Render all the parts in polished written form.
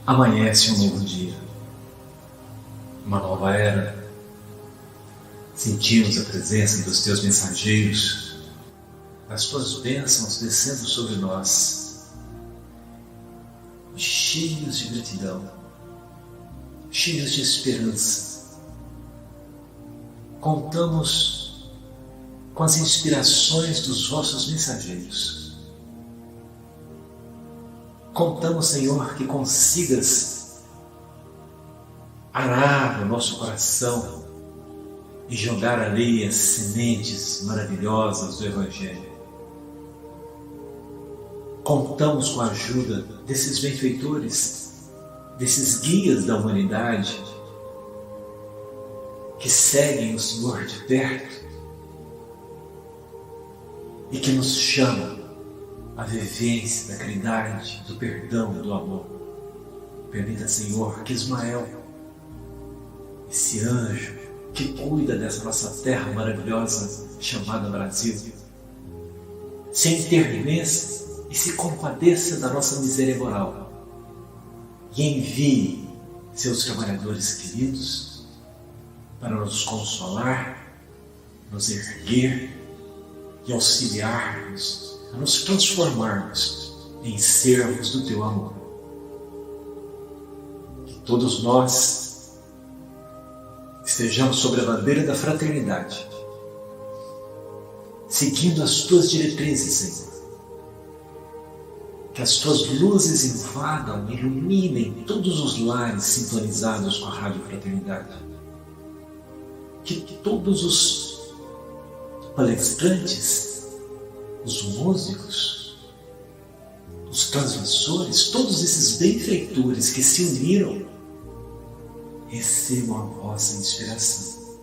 Amanhece um novo dia, uma nova era. Sentimos a presença dos teus mensageiros, as tuas bênçãos descendo sobre nós, cheios de gratidão, cheios de esperança. Contamos com as inspirações dos vossos mensageiros. Contamos, Senhor, que consigas arar o nosso coração e jogar ali as sementes maravilhosas do Evangelho. Contamos com a ajuda desses benfeitores, desses guias da humanidade, que seguem o Senhor de perto e que nos chamam à vivência da caridade, do perdão e do amor. Permita, Senhor, que Ismael, esse anjo que cuida dessa nossa terra maravilhosa chamada Brasil, se enterneça e se compadeça da nossa miséria moral e envie seus trabalhadores queridos para nos consolar, nos erguer e auxiliar-nos a nos transformarmos em servos do teu amor. Que todos nós estejamos sobre a bandeira da fraternidade, seguindo as tuas diretrizes, Senhor. Que as tuas luzes invadam e iluminem todos os lares sintonizados com a Rádio Fraternidade. Que todos os palestrantes, os músicos, os transmissores, todos esses benfeitores que se uniram, recebam a vossa inspiração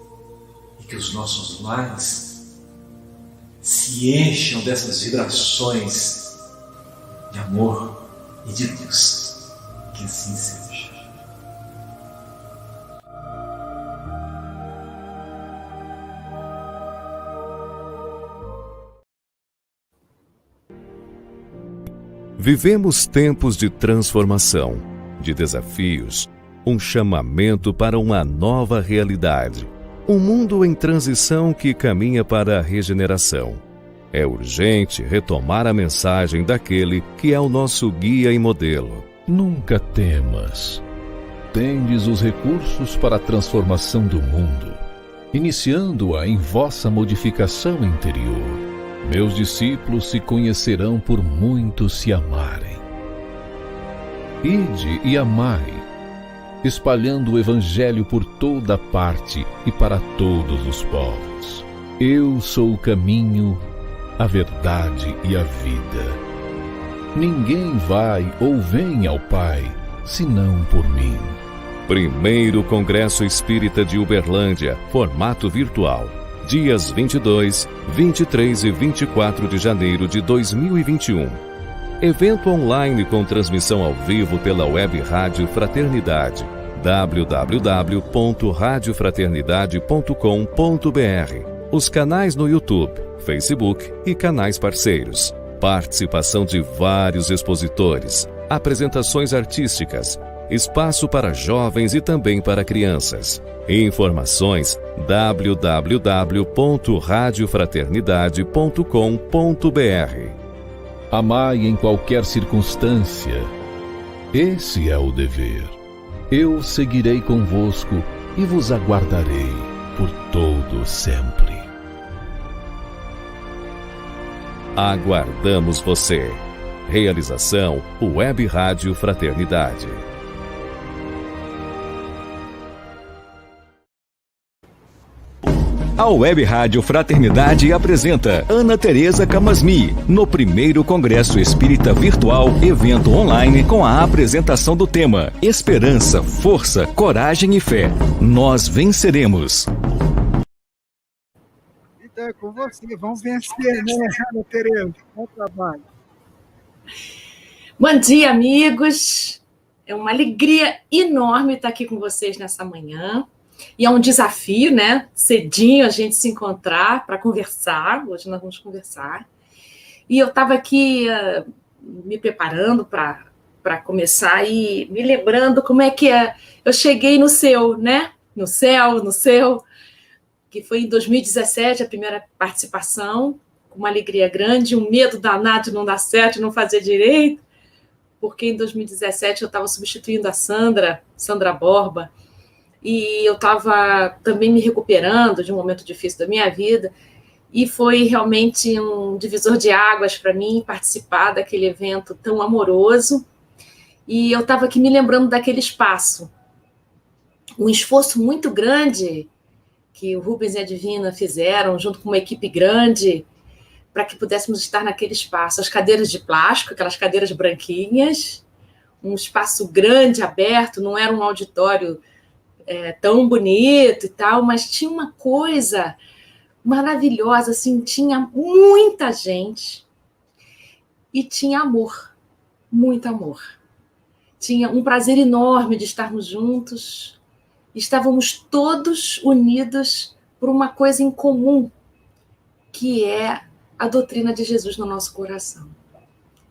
e que os nossos lares se encham dessas vibrações de amor e de luz. Que assim seja. Vivemos tempos de transformação, de desafios, um chamamento para uma nova realidade. Um mundo em transição que caminha para a regeneração. É urgente retomar a mensagem daquele que é o nosso guia e modelo. Nunca temas. Tendes os recursos para a transformação do mundo, iniciando-a em vossa modificação interior. Meus discípulos se conhecerão por muito se amarem. Ide e amai, espalhando o Evangelho por toda parte e para todos os povos. Eu sou o caminho, a verdade e a vida. Ninguém vai ou vem ao Pai, senão por mim. Primeiro Congresso Espírita de Uberlândia, formato virtual. Dias 22, 23 e 24 de janeiro de 2021. Evento online com transmissão ao vivo pela Web Rádio Fraternidade. www.radiofraternidade.com.br. Os canais no YouTube, Facebook e canais parceiros. Participação de vários expositores. Apresentações artísticas. Espaço para jovens e também para crianças. Informações www.radiofraternidade.com.br. Amai em qualquer circunstância. Esse é o dever. Eu seguirei convosco e vos aguardarei por todo sempre. Aguardamos você. Realização Web Rádio Fraternidade. A Web Rádio Fraternidade apresenta Ana Tereza Camasmi, no primeiro Congresso Espírita Virtual, evento online com a apresentação do tema Esperança, Força, Coragem e Fé. Nós venceremos. Então é com você, vamos vencer, né, Ana Tereza? Bom trabalho. Bom dia, amigos. É uma alegria enorme estar aqui com vocês nessa manhã. E é um desafio, né? Cedinho a gente se encontrar para conversar. Hoje nós vamos conversar. E eu estava aqui me preparando para para começar e me lembrando como é que eu cheguei no seu, né? No céu, que foi em 2017 a primeira participação, com uma alegria grande, um medo danado de não dar certo, de não fazer direito, porque em 2017 eu estava substituindo a Sandra Borba, e eu estava também me recuperando de um momento difícil da minha vida, e foi realmente um divisor de águas para mim participar daquele evento tão amoroso. E eu estava aqui me lembrando daquele espaço. Um esforço muito grande que o Rubens e a Divina fizeram, junto com uma equipe grande, para que pudéssemos estar naquele espaço. As cadeiras de plástico, aquelas cadeiras branquinhas, um espaço grande, aberto, não era um auditório tão bonito e tal, mas tinha uma coisa maravilhosa, assim, tinha muita gente e tinha amor, muito amor. Tinha um prazer enorme de estarmos juntos, estávamos todos unidos por uma coisa em comum, que é a doutrina de Jesus no nosso coração.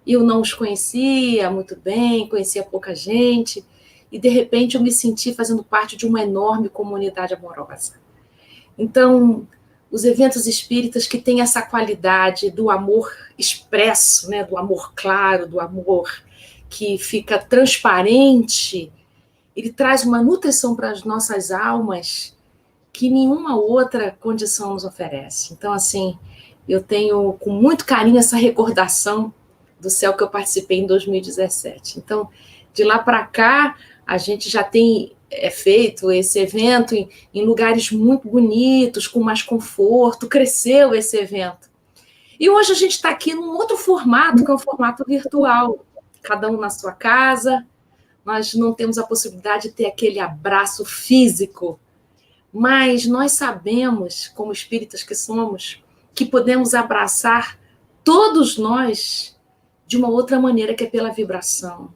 Eu não os conhecia muito bem, conhecia pouca gente, e de repente eu me senti fazendo parte de uma enorme comunidade amorosa. Então, os eventos espíritas que têm essa qualidade do amor expresso, né, do amor claro, do amor que fica transparente, ele traz uma nutrição para as nossas almas que nenhuma outra condição nos oferece. Então, assim, eu tenho com muito carinho essa recordação do céu que eu participei em 2017. Então, de lá para cá, a gente já tem feito esse evento em lugares muito bonitos, com mais conforto, cresceu esse evento. E hoje a gente está aqui num outro formato, que é um formato virtual, cada um na sua casa. Nós não temos a possibilidade de ter aquele abraço físico, mas nós sabemos, como espíritas que somos, que podemos abraçar todos nós de uma outra maneira, que é pela vibração.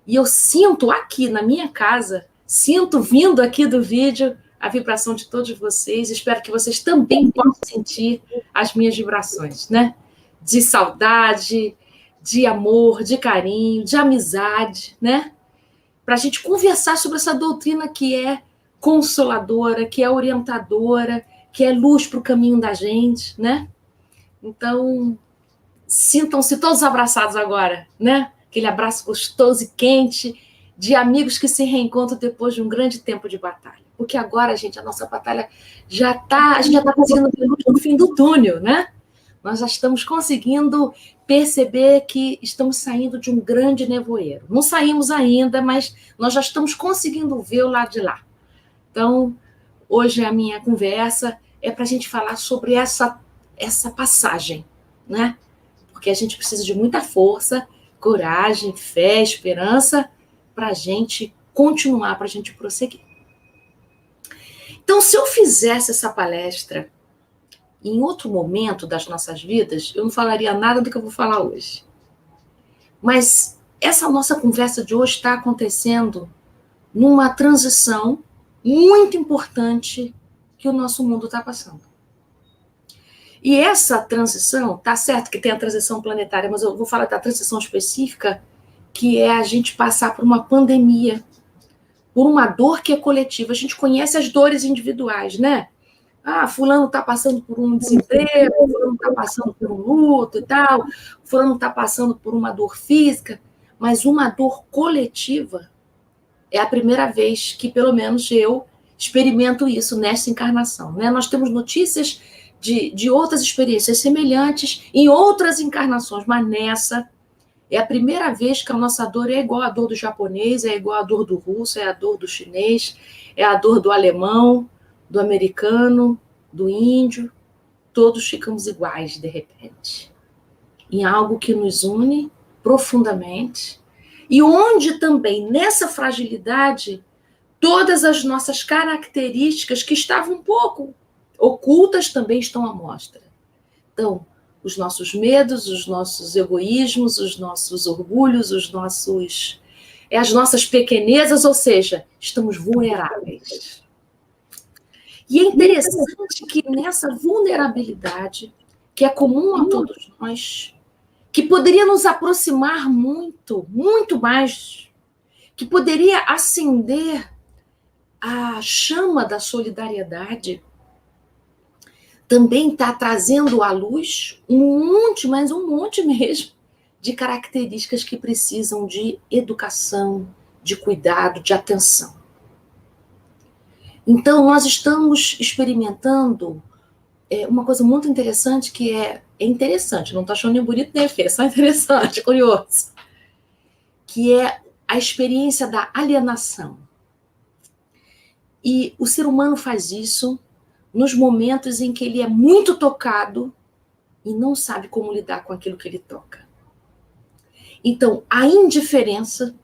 E eu sinto aqui na minha casa, sinto vindo aqui do vídeo a vibração de todos vocês. Espero que vocês também possam sentir as minhas vibrações, né? De saudade, de amor, de carinho, de amizade, né? Para a gente conversar sobre essa doutrina que é consoladora, que é orientadora, que é luz para o caminho da gente, né? Então, sintam-se todos abraçados agora, né? Aquele abraço gostoso e quente de amigos que se reencontram depois de um grande tempo de batalha. Porque agora, gente, a nossa batalha a gente já está conseguindo ver luz no fim do túnel, né? Nós já estamos conseguindo perceber que estamos saindo de um grande nevoeiro. Não saímos ainda, mas nós já estamos conseguindo ver o lado de lá. Então, hoje a minha conversa é para a gente falar sobre essa passagem, né? Porque a gente precisa de muita força, coragem, fé, esperança, para a gente continuar, para a gente prosseguir. Então, se eu fizesse essa palestra em outro momento das nossas vidas, eu não falaria nada do que eu vou falar hoje. Mas essa nossa conversa de hoje está acontecendo numa transição muito importante que o nosso mundo está passando. E essa transição, tá certo que tem a transição planetária, mas eu vou falar da transição específica, que é a gente passar por uma pandemia, por uma dor que é coletiva. A gente conhece as dores individuais, né? Ah, fulano está passando por um desemprego, fulano está passando por um luto e tal, fulano está passando por uma dor física, mas uma dor coletiva é a primeira vez que, pelo menos, eu experimento isso nessa encarnação, né? Nós temos notícias de outras experiências semelhantes em outras encarnações, mas nessa é a primeira vez que a nossa dor é igual à dor do japonês, é igual à dor do russo, é a dor do chinês, é a dor do alemão, do americano, do índio. Todos ficamos iguais, de repente, em algo que nos une profundamente e onde também, nessa fragilidade, todas as nossas características que estavam um pouco ocultas também estão à mostra. Então, os nossos medos, os nossos egoísmos, os nossos orgulhos, as nossas pequenezas, ou seja, estamos vulneráveis. E é interessante que nessa vulnerabilidade, que é comum a todos nós, que poderia nos aproximar muito, muito mais, que poderia acender a chama da solidariedade, também está trazendo à luz um monte, mas um monte mesmo, de características que precisam de educação, de cuidado, de atenção. Então, nós estamos experimentando uma coisa muito interessante, que é interessante, não estou achando nem bonito nem feio, é só interessante, curioso, que é a experiência da alienação. E o ser humano faz isso nos momentos em que ele é muito tocado e não sabe como lidar com aquilo que ele toca. Então, a indiferença,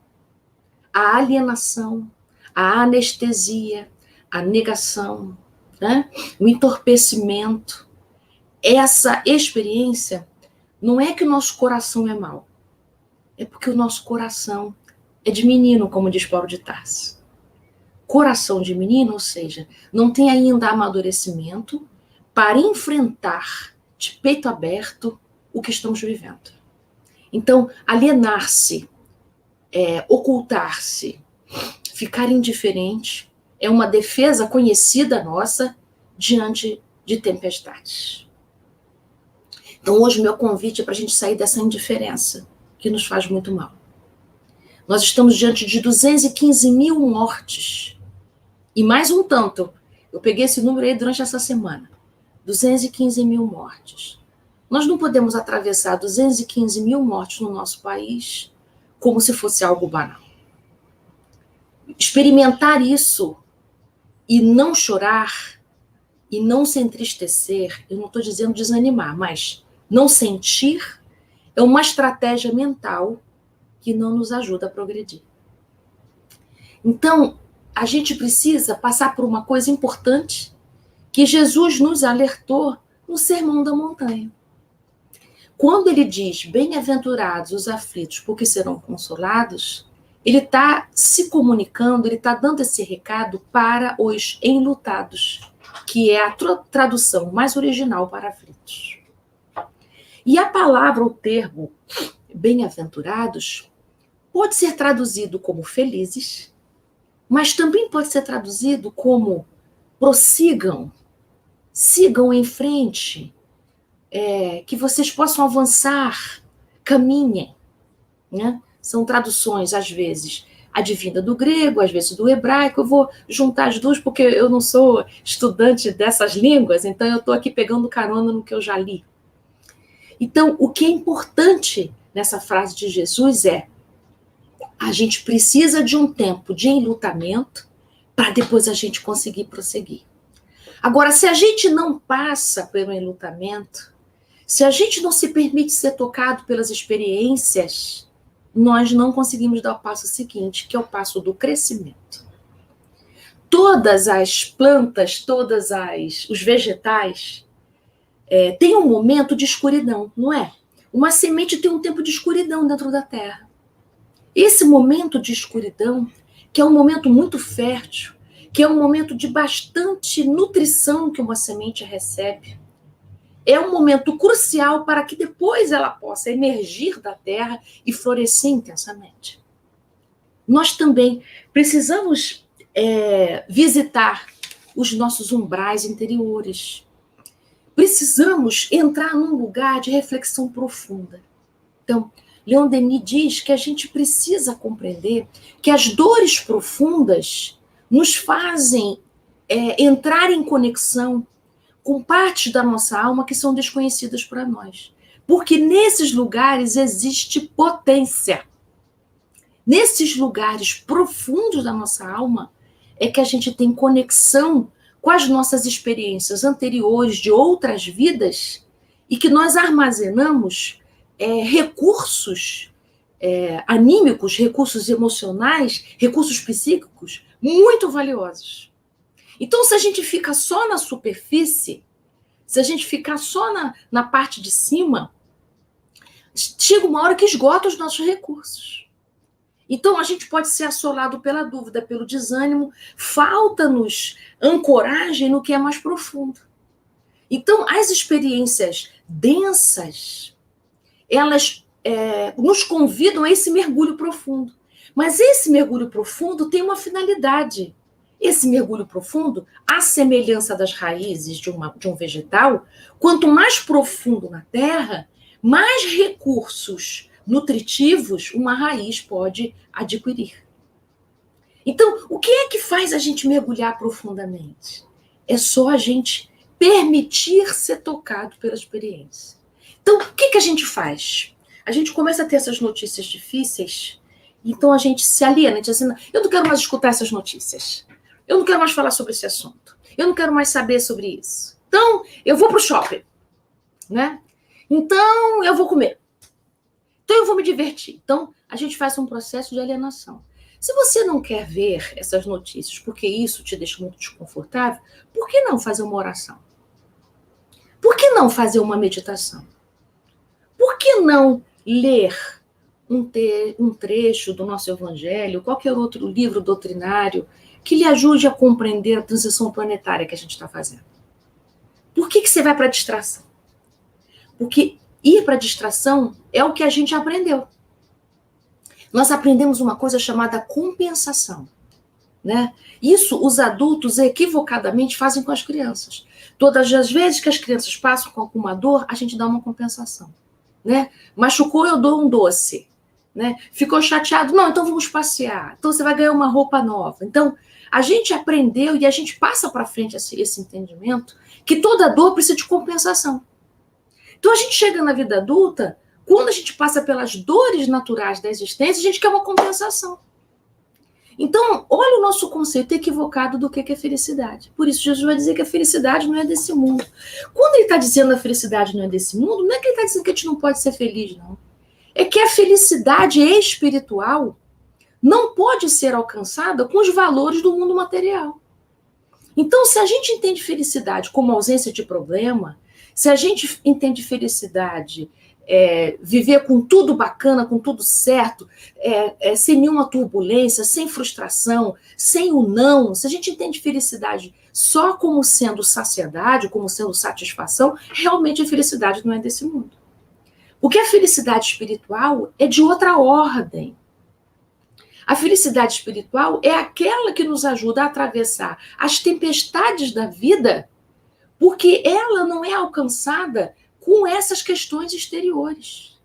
a alienação, a anestesia, a negação, né? O entorpecimento, essa experiência, não é que o nosso coração é mau, é porque o nosso coração é de menino, como diz Paulo de Tarso. Coração de menino, ou seja, não tem ainda amadurecimento para enfrentar de peito aberto o que estamos vivendo. Então, alienar-se, ocultar-se, ficar indiferente, é uma defesa conhecida nossa diante de tempestades. Então, hoje, meu convite é para a gente sair dessa indiferença, que nos faz muito mal. Nós estamos diante de 215 mil mortes. E mais um tanto. Eu peguei esse número aí durante essa semana. 215 mil mortes. Nós não podemos atravessar 215 mil mortes no nosso país como se fosse algo banal. Experimentar isso e não chorar e não se entristecer, eu não estou dizendo desanimar, mas não sentir é uma estratégia mental que não nos ajuda a progredir. Então, a gente precisa passar por uma coisa importante que Jesus nos alertou no Sermão da Montanha. Quando ele diz, bem-aventurados os aflitos, porque serão consolados, ele está se comunicando, ele está dando esse recado para os enlutados, que é a tradução mais original para aflitos. E a palavra, o termo bem-aventurados, pode ser traduzido como felizes, mas também pode ser traduzido como prossigam, sigam em frente, que vocês possam avançar, caminhem. Né? São traduções, às vezes, advinda do grego, às vezes do hebraico. Eu vou juntar as duas porque eu não sou estudante dessas línguas, então eu estou aqui pegando carona no que eu já li. Então, o que é importante nessa frase de Jesus é: a gente precisa de um tempo de enlutamento para depois a gente conseguir prosseguir. Agora, se a gente não passa pelo enlutamento, se a gente não se permite ser tocado pelas experiências, nós não conseguimos dar o passo seguinte, que é o passo do crescimento. Todas as plantas, os vegetais, têm um momento de escuridão, não é? Uma semente tem um tempo de escuridão dentro da terra. Esse momento de escuridão, que é um momento muito fértil, que é um momento de bastante nutrição que uma semente recebe, é um momento crucial para que depois ela possa emergir da terra e florescer intensamente. Nós também precisamos visitar os nossos umbrais interiores. Precisamos entrar num lugar de reflexão profunda. Então, Leon Denis diz que a gente precisa compreender que as dores profundas nos fazem entrar em conexão com partes da nossa alma que são desconhecidas para nós. Porque nesses lugares existe potência. Nesses lugares profundos da nossa alma é que a gente tem conexão com as nossas experiências anteriores de outras vidas e que nós armazenamos recursos anímicos, recursos emocionais, recursos psíquicos muito valiosos. Então, se a gente fica só na superfície, se a gente ficar só na parte de cima, chega uma hora que esgota os nossos recursos. Então, a gente pode ser assolado pela dúvida, pelo desânimo, falta-nos ancoragem no que é mais profundo. Então, as experiências densas, elas nos convidam a esse mergulho profundo. Mas esse mergulho profundo tem uma finalidade. Esse mergulho profundo, à semelhança das raízes de um vegetal, quanto mais profundo na terra, mais recursos nutritivos uma raiz pode adquirir. Então, o que é que faz a gente mergulhar profundamente? É só a gente permitir ser tocado pela experiência. Então, o que a gente faz? A gente começa a ter essas notícias difíceis, então a gente se aliena, a gente diz assim, eu não quero mais escutar essas notícias. Eu não quero mais falar sobre esse assunto. Eu não quero mais saber sobre isso. Então, eu vou para o shopping, né? Então, eu vou comer. Então, eu vou me divertir. Então, a gente faz um processo de alienação. Se você não quer ver essas notícias porque isso te deixa muito desconfortável, por que não fazer uma oração? Por que não fazer uma meditação? Por que não ler um trecho do nosso Evangelho, qualquer outro livro doutrinário, que lhe ajude a compreender a transição planetária que a gente está fazendo? Por que você vai para a distração? Porque ir para a distração é o que a gente aprendeu. Nós aprendemos uma coisa chamada compensação, né? Isso os adultos equivocadamente fazem com as crianças. Todas as vezes que as crianças passam com alguma dor, a gente dá uma compensação, né? Machucou, eu dou um doce, né? Ficou chateado, não, então vamos passear. Então você vai ganhar uma roupa nova. Então, a gente aprendeu e a gente passa para frente esse entendimento que toda dor precisa de compensação. Então, a gente chega na vida adulta, quando a gente passa pelas dores naturais da existência, a gente quer uma compensação. Então, olha o nosso conceito equivocado do que é felicidade. Por isso, Jesus vai dizer que a felicidade não é desse mundo. Quando ele está dizendo que a felicidade não é desse mundo, não é que ele está dizendo que a gente não pode ser feliz, não. É que a felicidade espiritual não pode ser alcançada com os valores do mundo material. Então, se a gente entende felicidade como ausência de problema, se a gente entende felicidade, viver com tudo bacana, com tudo certo, sem nenhuma turbulência, sem frustração, sem o não, se a gente entende felicidade só como sendo saciedade, como sendo satisfação, realmente a felicidade não é desse mundo. Porque a felicidade espiritual é de outra ordem. A felicidade espiritual é aquela que nos ajuda a atravessar as tempestades da vida, porque ela não é alcançada com essas questões exteriores.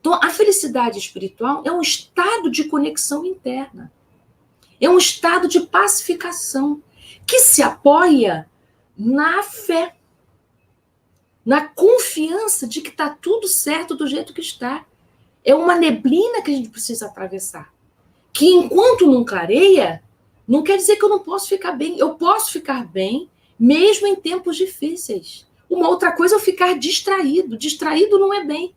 Então, a felicidade espiritual é um estado de conexão interna. É um estado de pacificação que se apoia na fé, na confiança de que está tudo certo do jeito que está. É uma neblina que a gente precisa atravessar. Que enquanto não clareia, não quer dizer que eu não posso ficar bem. Eu posso ficar bem mesmo em tempos difíceis. Uma outra coisa é eu ficar distraído. Distraído não é bem.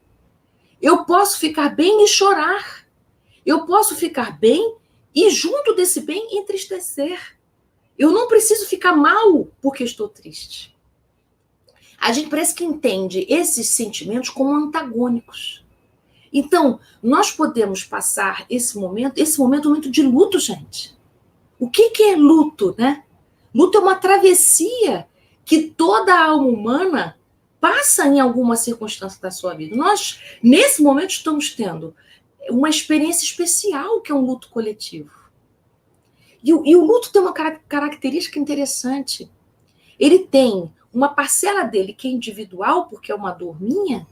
Eu posso ficar bem e chorar. Eu posso ficar bem e, junto desse bem, entristecer. Eu não preciso ficar mal porque estou triste. A gente parece que entende esses sentimentos como antagônicos. Então, nós podemos passar esse momento é um momento de luto, gente. O que é luto, né? Luto é uma travessia que toda a alma humana passa em alguma circunstância da sua vida. Nós, nesse momento, estamos tendo uma experiência especial, que é um luto coletivo. E o luto tem uma característica interessante. Ele tem uma parcela dele que é individual, porque é uma dor minha,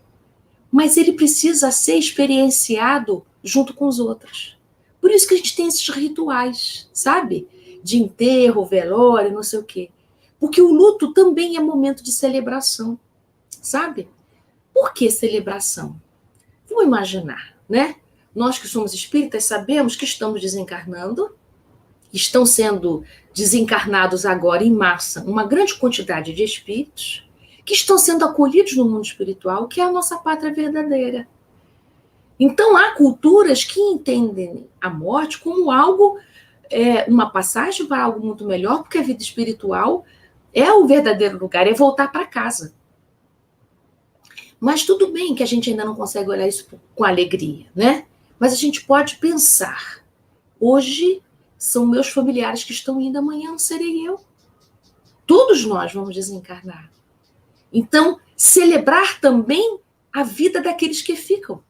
mas ele precisa ser experienciado junto com os outros. Por isso que a gente tem esses rituais, sabe? De enterro, velório, não sei o quê. Porque o luto também é momento de celebração, sabe? Por que celebração? Vamos imaginar, né? Nós que somos espíritas sabemos que estamos desencarnando, estão sendo desencarnados agora em massa uma grande quantidade de espíritos que estão sendo acolhidos no mundo espiritual, que é a nossa pátria verdadeira. Então, há culturas que entendem a morte como algo, uma passagem para algo muito melhor, porque a vida espiritual é o verdadeiro lugar, é voltar para casa. Mas tudo bem que a gente ainda não consegue olhar isso com alegria, né? Mas a gente pode pensar, hoje são meus familiares que estão indo, amanhã não serei eu. Todos nós vamos desencarnar. Então, celebrar também a vida daqueles que ficam.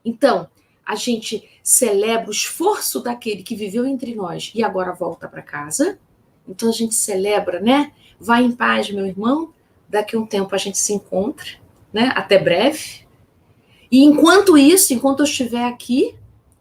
Então, a gente celebra o esforço daquele que viveu entre nós e agora volta para casa. Então, a gente celebra, né? Vai em paz, meu irmão. Daqui a um tempo a gente se encontra, né? Até breve. E enquanto isso, enquanto eu estiver aqui,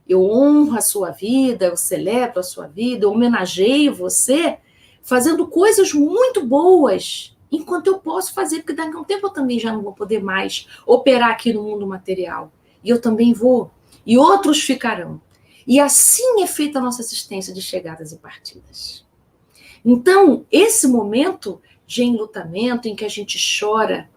eu honro a sua vida, eu celebro a sua vida, eu homenageio você, fazendo coisas muito boas, enquanto eu posso fazer, porque daqui a um tempo eu também já não vou poder mais operar aqui no mundo material. E eu também vou, e outros ficarão. E assim é feita a nossa assistência de chegadas e partidas. Então, esse momento de enlutamento, em que a gente chora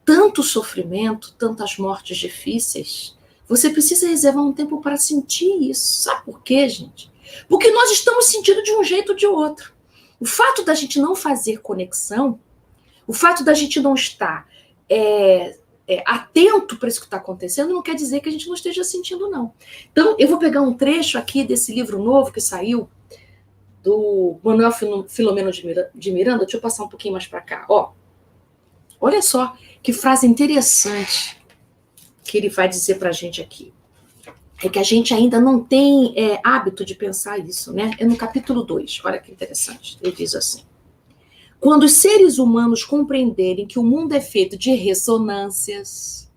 tanto sofrimento, tantas mortes difíceis, você precisa reservar um tempo para sentir isso. Sabe por quê, gente? Porque nós estamos sentindo de um jeito ou de outro. O fato da gente não fazer conexão, o fato da gente não estar atento para isso que está acontecendo, não quer dizer que a gente não esteja sentindo, não. Então, eu vou pegar um trecho aqui desse livro novo que saiu, do Manuel Filomeno de Miranda. Deixa eu passar um pouquinho mais para cá. Olha só que frase interessante que ele vai dizer para a gente aqui. É que a gente ainda não tem hábito de pensar isso, né? É no capítulo 2, olha que interessante. Ele diz assim: quando os seres humanos compreenderem que o mundo é feito de ressonâncias,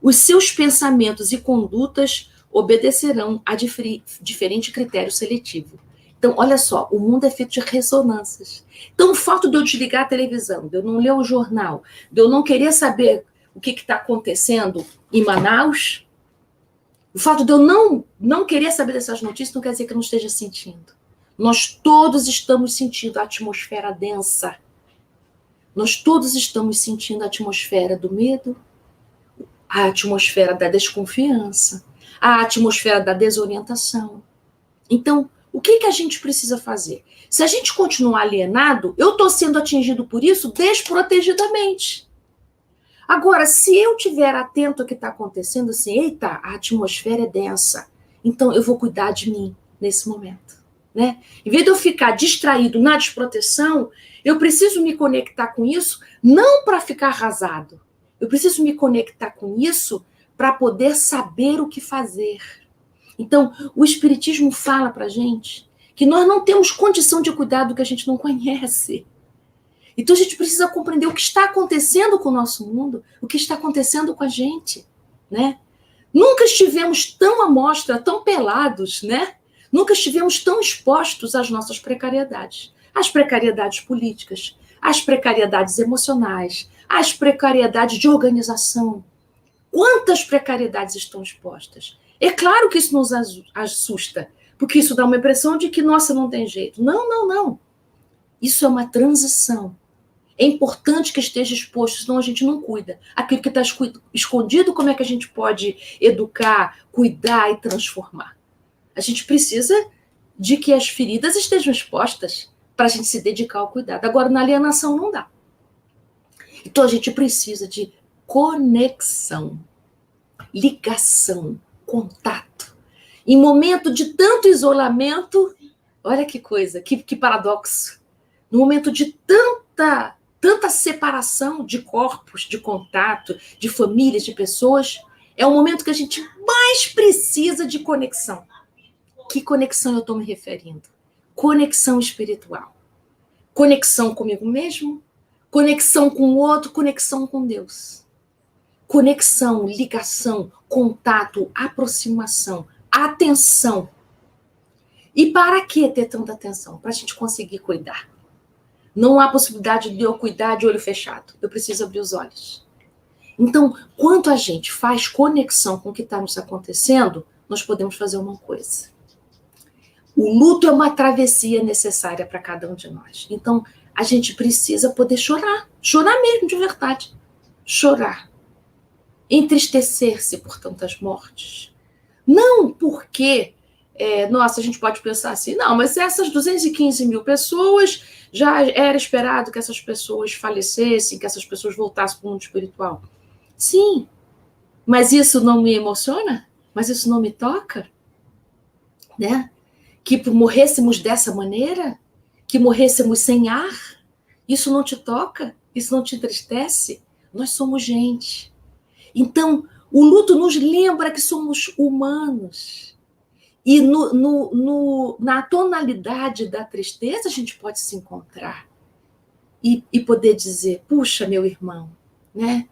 os seus pensamentos e condutas obedecerão a diferente critério seletivo. Então, olha só, o mundo é feito de ressonâncias. Então, o fato de eu desligar a televisão, de eu não ler o jornal, de eu não querer saber o que está acontecendo em Manaus, o fato de eu não querer saber dessas notícias não quer dizer que eu não esteja sentindo. Nós todos estamos sentindo a atmosfera densa. Nós todos estamos sentindo a atmosfera do medo, a atmosfera da desconfiança, a atmosfera da desorientação. Então, o que a gente precisa fazer? Se a gente continuar alienado, eu estou sendo atingido por isso desprotegidamente. Agora, se eu estiver atento ao que está acontecendo, assim, eita, a atmosfera é densa, então eu vou cuidar de mim nesse momento, né? Em vez de eu ficar distraído na desproteção, eu preciso me conectar com isso, não para ficar arrasado. Eu preciso me conectar com isso para poder saber o que fazer. Então, o Espiritismo fala para a gente que nós não temos condição de cuidar do que a gente não conhece. Então, a gente precisa compreender o que está acontecendo com o nosso mundo, o que está acontecendo com a gente, né? Nunca estivemos tão à mostra, tão pelados, né? Nunca estivemos tão expostos às nossas precariedades. Às precariedades políticas, às precariedades emocionais, às precariedades de organização. Quantas precariedades estão expostas? É claro que isso nos assusta, porque isso dá uma impressão de que, nossa, não tem jeito. Não. Isso é uma transição. É importante que esteja exposto, senão a gente não cuida. Aquilo que está escondido, como é que a gente pode educar, cuidar e transformar? A gente precisa de que as feridas estejam expostas para a gente se dedicar ao cuidado. Agora, na alienação não dá. Então, a gente precisa de conexão, ligação, contato. Em momento de tanto isolamento, olha que coisa, que paradoxo. No momento de tanta separação de corpos, de contato, de famílias, de pessoas, é o momento que a gente mais precisa de conexão. Que conexão eu estou me referindo? Conexão espiritual. Conexão comigo mesmo, conexão com o outro, conexão com Deus. Conexão, ligação, contato, aproximação, atenção. E para que ter tanta atenção? Para a gente conseguir cuidar. Não há possibilidade de eu cuidar de olho fechado. Eu preciso abrir os olhos. Então, quando a gente faz conexão com o que está nos acontecendo, nós podemos fazer uma coisa. O luto é uma travessia necessária para cada um de nós. Então, a gente precisa poder chorar. Chorar mesmo, de verdade. Chorar. Entristecer-se por tantas mortes. Não porque, nossa, a gente pode pensar assim, não, mas essas 215 mil pessoas, já era esperado que essas pessoas falecessem, que essas pessoas voltassem para o mundo espiritual. Sim, mas isso não me emociona? Mas isso não me toca? Né? Que morrêssemos dessa maneira? Que morrêssemos sem ar? Isso não te toca? Isso não te entristece? Nós somos gente. Então, o luto nos lembra que somos humanos. E na tonalidade da tristeza a gente pode se encontrar e poder dizer, puxa, meu irmão, né?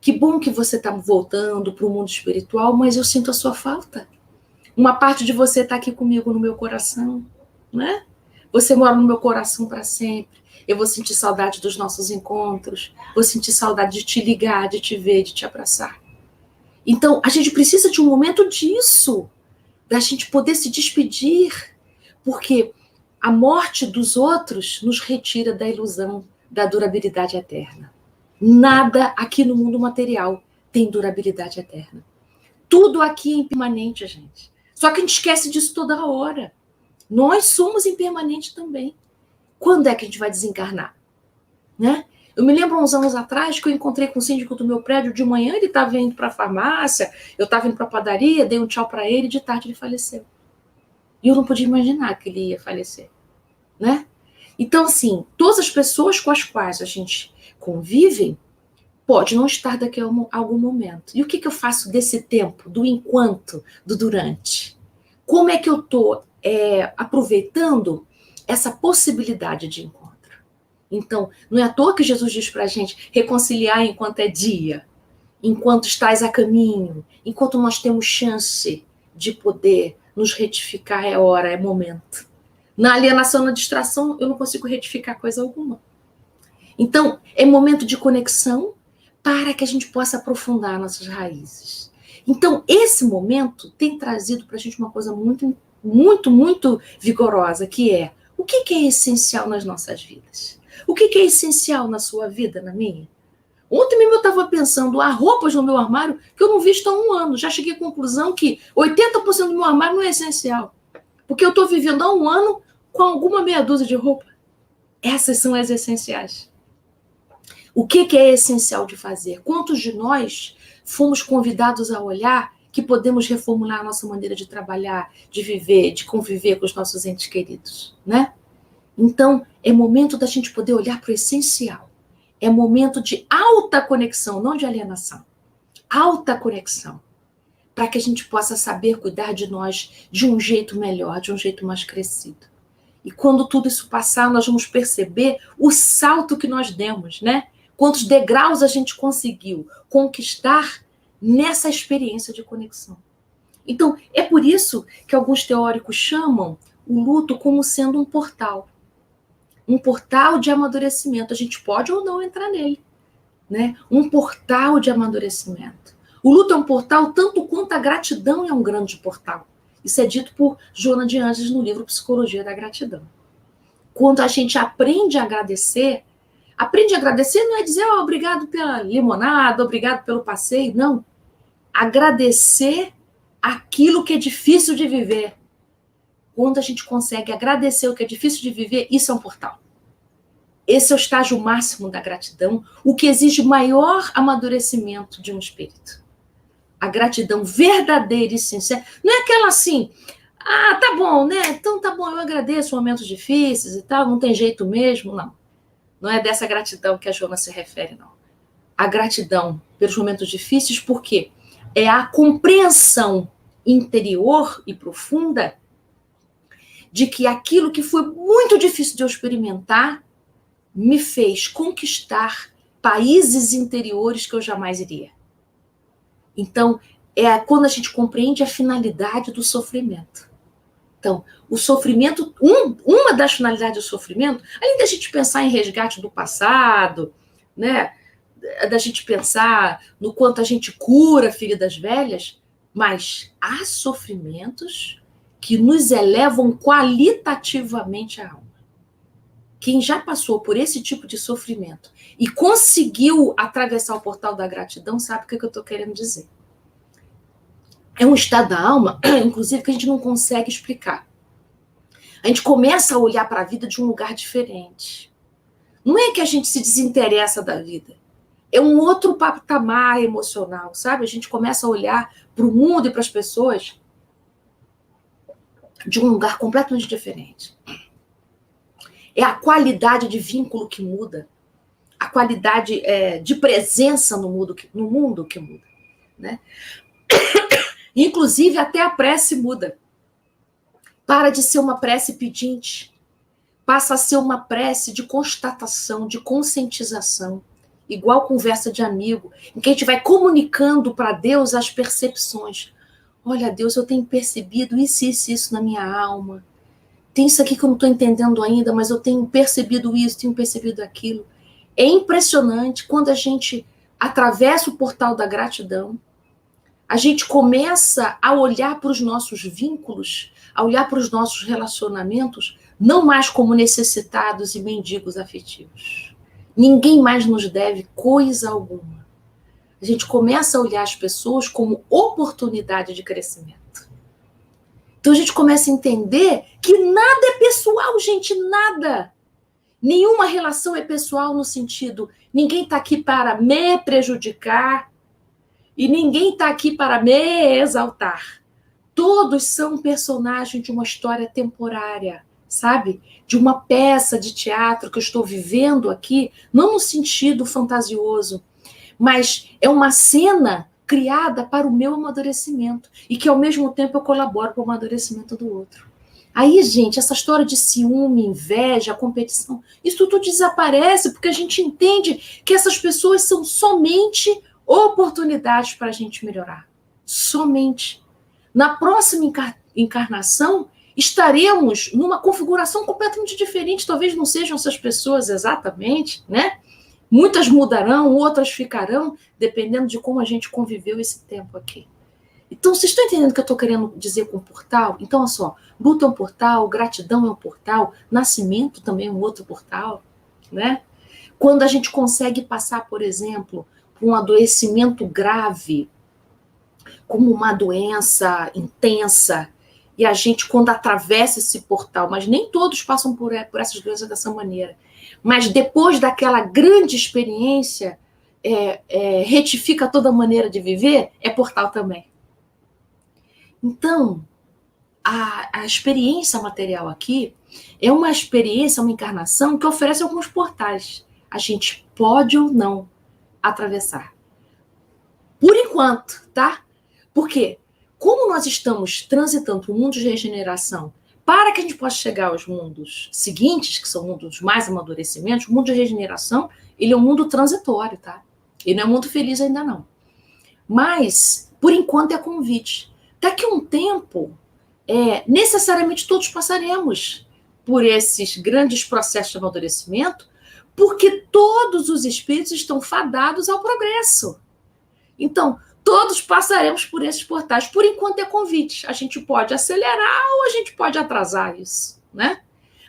Que bom que você está voltando para o mundo espiritual, mas eu sinto a sua falta. Uma parte de você está aqui comigo no meu coração, né? Você mora no meu coração para sempre. Eu vou sentir saudade dos nossos encontros, vou sentir saudade de te ligar, de te ver, de te abraçar. Então, a gente precisa de um momento disso, da gente poder se despedir, porque a morte dos outros nos retira da ilusão da durabilidade eterna. Nada aqui no mundo material tem durabilidade eterna. Tudo aqui é impermanente, gente. Só que a gente esquece disso toda hora. Nós somos impermanentes também. Quando é que a gente vai desencarnar? Né? Eu me lembro uns anos atrás que eu encontrei com o síndico do meu prédio de manhã, ele estava indo para a farmácia, eu estava indo para a padaria, dei um tchau para ele, de tarde ele faleceu. E eu não podia imaginar que ele ia falecer. Né? Então, assim, todas as pessoas com as quais a gente convive pode não estar daqui a algum momento. E o que eu faço desse tempo, do enquanto, do durante? Como é que eu estou aproveitando essa possibilidade de encontro? Então, não é à toa que Jesus diz para a gente reconciliar enquanto é dia, enquanto estás a caminho, enquanto nós temos chance de poder nos retificar, é hora, é momento. Na alienação, na distração, eu não consigo retificar coisa alguma. Então, é momento de conexão para que a gente possa aprofundar nossas raízes. Então, esse momento tem trazido para a gente uma coisa muito, muito, muito vigorosa, que é o que é essencial nas nossas vidas? O que é essencial na sua vida, na minha? Ontem mesmo eu estava pensando, há roupas no meu armário que eu não visto há 1 ano. Já cheguei à conclusão que 80% do meu armário não é essencial. Porque eu estou vivendo há 1 ano com alguma meia dúzia de roupa. Essas são as essenciais. O que é essencial de fazer? Quantos de nós fomos convidados a olhar que podemos reformular a nossa maneira de trabalhar, de viver, de conviver com os nossos entes queridos, né? Então, é momento da gente poder olhar para o essencial. É momento de alta conexão, não de alienação. Alta conexão. Para que a gente possa saber cuidar de nós de um jeito melhor, de um jeito mais crescido. E quando tudo isso passar, nós vamos perceber o salto que nós demos, né? Quantos degraus a gente conseguiu conquistar nessa experiência de conexão. Então, é por isso que alguns teóricos chamam o luto como sendo um portal. Um portal de amadurecimento. A gente pode ou não entrar nele, né? Um portal de amadurecimento. O luto é um portal tanto quanto a gratidão é um grande portal. Isso é dito por Joana de Angelis no livro Psicologia da Gratidão. Quando a gente aprende a agradecer não é dizer obrigado pela limonada, obrigado pelo passeio, não. Agradecer aquilo que é difícil de viver. Quando a gente consegue agradecer o que é difícil de viver, isso é um portal. Esse é o estágio máximo da gratidão, o que exige maior amadurecimento de um espírito. A gratidão verdadeira e sincera. Não é aquela assim, tá bom, né? Então tá bom, eu agradeço momentos difíceis e tal, não tem jeito mesmo, não. Não é dessa gratidão que a Joana se refere, não. A gratidão pelos momentos difíceis, porque é a compreensão interior e profunda de que aquilo que foi muito difícil de eu experimentar me fez conquistar países interiores que eu jamais iria. Então, é quando a gente compreende a finalidade do sofrimento. Então, o sofrimento, uma das finalidades do sofrimento, além da gente pensar em resgate do passado, né, da gente pensar no quanto a gente cura feridas velhas, mas há sofrimentos que nos elevam qualitativamente a alma. Quem já passou por esse tipo de sofrimento e conseguiu atravessar o portal da gratidão sabe o que eu estou querendo dizer. É um estado da alma, inclusive, que a gente não consegue explicar. A gente começa a olhar para a vida de um lugar diferente. Não é que a gente se desinteressa da vida. É um outro patamar emocional, sabe? A gente começa a olhar para o mundo e para as pessoas de um lugar completamente diferente. É a qualidade de vínculo que muda. a qualidade de presença no mundo que muda, né? Inclusive, até a prece muda. Para de ser uma prece pedinte, passa a ser uma prece de constatação, de conscientização, igual conversa de amigo, em que a gente vai comunicando para Deus as percepções. Olha, Deus, eu tenho percebido isso na minha alma. Tem isso aqui que eu não estou entendendo ainda, mas eu tenho percebido isso, tenho percebido aquilo. É impressionante quando a gente atravessa o portal da gratidão, a gente começa a olhar para os nossos vínculos, a olhar para os nossos relacionamentos, não mais como necessitados e mendigos afetivos. Ninguém mais nos deve coisa alguma. A gente começa a olhar as pessoas como oportunidade de crescimento. Então a gente começa a entender que nada é pessoal, gente, nada. Nenhuma relação é pessoal no sentido, ninguém está aqui para me prejudicar e ninguém está aqui para me exaltar. Todos são personagens de uma história temporária, sabe? De uma peça de teatro que eu estou vivendo aqui, não no sentido fantasioso, mas é uma cena criada para o meu amadurecimento e que, ao mesmo tempo, eu colaboro com o amadurecimento do outro. Aí, gente, essa história de ciúme, inveja, competição, isso tudo desaparece porque a gente entende que essas pessoas são somente oportunidades para a gente melhorar. Somente. Na próxima encarnação, estaremos numa configuração completamente diferente. Talvez não sejam essas pessoas exatamente, né? Muitas mudarão, outras ficarão, dependendo de como a gente conviveu esse tempo aqui. Então, vocês estão entendendo o que eu estou querendo dizer com portal? Então, olha só, luta é um portal, gratidão é um portal, nascimento também é um outro portal, né? Quando a gente consegue passar, por exemplo, por um adoecimento grave, como uma doença intensa, e a gente, quando atravessa esse portal, mas nem todos passam por essas doenças dessa maneira, mas depois daquela grande experiência, retifica toda a maneira de viver, é portal também. Então, a experiência material aqui é uma experiência, uma encarnação que oferece alguns portais. A gente pode ou não atravessar. Por enquanto, tá? Por quê? Como nós estamos transitando para o mundo de regeneração, para que a gente possa chegar aos mundos seguintes, que são mundos mais amadurecimentos, o mundo de regeneração, ele é um mundo transitório, tá? Ele não é um mundo feliz ainda não. Mas, por enquanto, é convite. Daqui a um tempo, necessariamente todos passaremos por esses grandes processos de amadurecimento, porque todos os espíritos estão fadados ao progresso. Então, todos passaremos por esses portais. Por enquanto é convite. A gente pode acelerar ou a gente pode atrasar isso, né?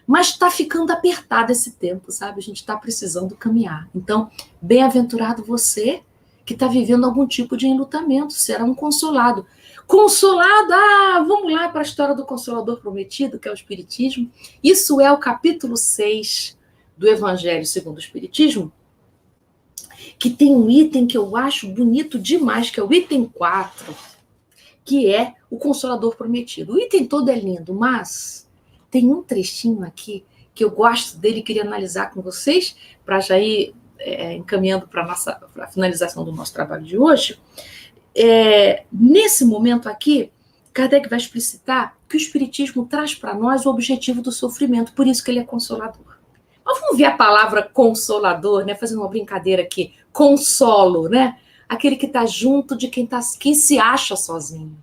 Mas está ficando apertado esse tempo, sabe? A gente está precisando caminhar. Então, bem-aventurado você que está vivendo algum tipo de enlutamento. Será um consolado. Consolado, vamos lá para a história do Consolador Prometido, que é o Espiritismo. Isso é o capítulo 6 do Evangelho segundo o Espiritismo, que tem um item que eu acho bonito demais, que é o item 4, que é o Consolador Prometido. O item todo é lindo, mas tem um trechinho aqui que eu gosto dele e queria analisar com vocês, para já ir encaminhando para a finalização do nosso trabalho de hoje. Nesse momento aqui, Kardec vai explicitar que o Espiritismo traz para nós o objetivo do sofrimento, por isso que ele é consolador. Mas vamos ver a palavra consolador, né? Fazendo uma brincadeira aqui, consolo, né? Aquele que está junto de quem se acha sozinho.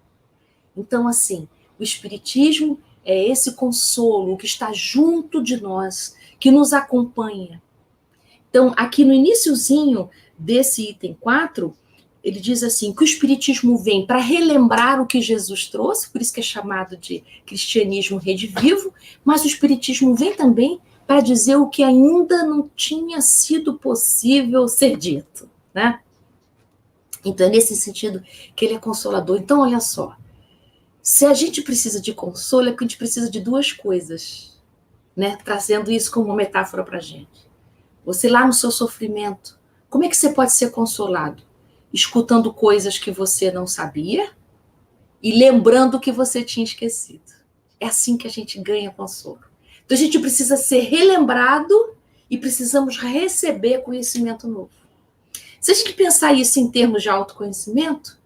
Então, assim, o Espiritismo é esse consolo que está junto de nós, que nos acompanha. Então, aqui no iniciozinho desse item 4, ele diz assim, que o Espiritismo vem para relembrar o que Jesus trouxe, por isso que é chamado de cristianismo redivivo, mas o Espiritismo vem também para dizer o que ainda não tinha sido possível ser dito, né? Então, é nesse sentido que ele é consolador. Então, olha só, se a gente precisa de consolo, é porque a gente precisa de duas coisas, né? Trazendo isso como uma metáfora para a gente. Você lá no seu sofrimento, como é que você pode ser consolado? Escutando coisas que você não sabia e lembrando que você tinha esquecido. É assim que a gente ganha consolo. Então, a gente precisa ser relembrado e precisamos receber conhecimento novo. Se a gente pensar isso em termos de autoconhecimento,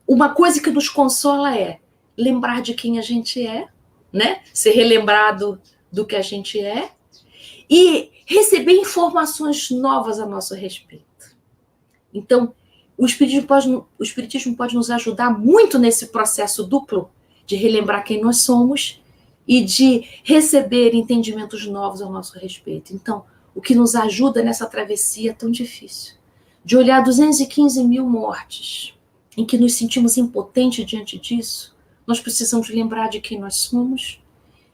uma coisa que nos consola é lembrar de quem a gente é, né? Ser relembrado do que a gente é e receber informações novas a nosso respeito. Então, o Espiritismo pode nos ajudar muito nesse processo duplo de relembrar quem nós somos e de receber entendimentos novos ao nosso respeito. Então, o que nos ajuda nessa travessia tão difícil, de olhar 215 mil mortes, em que nos sentimos impotentes diante disso, nós precisamos lembrar de quem nós somos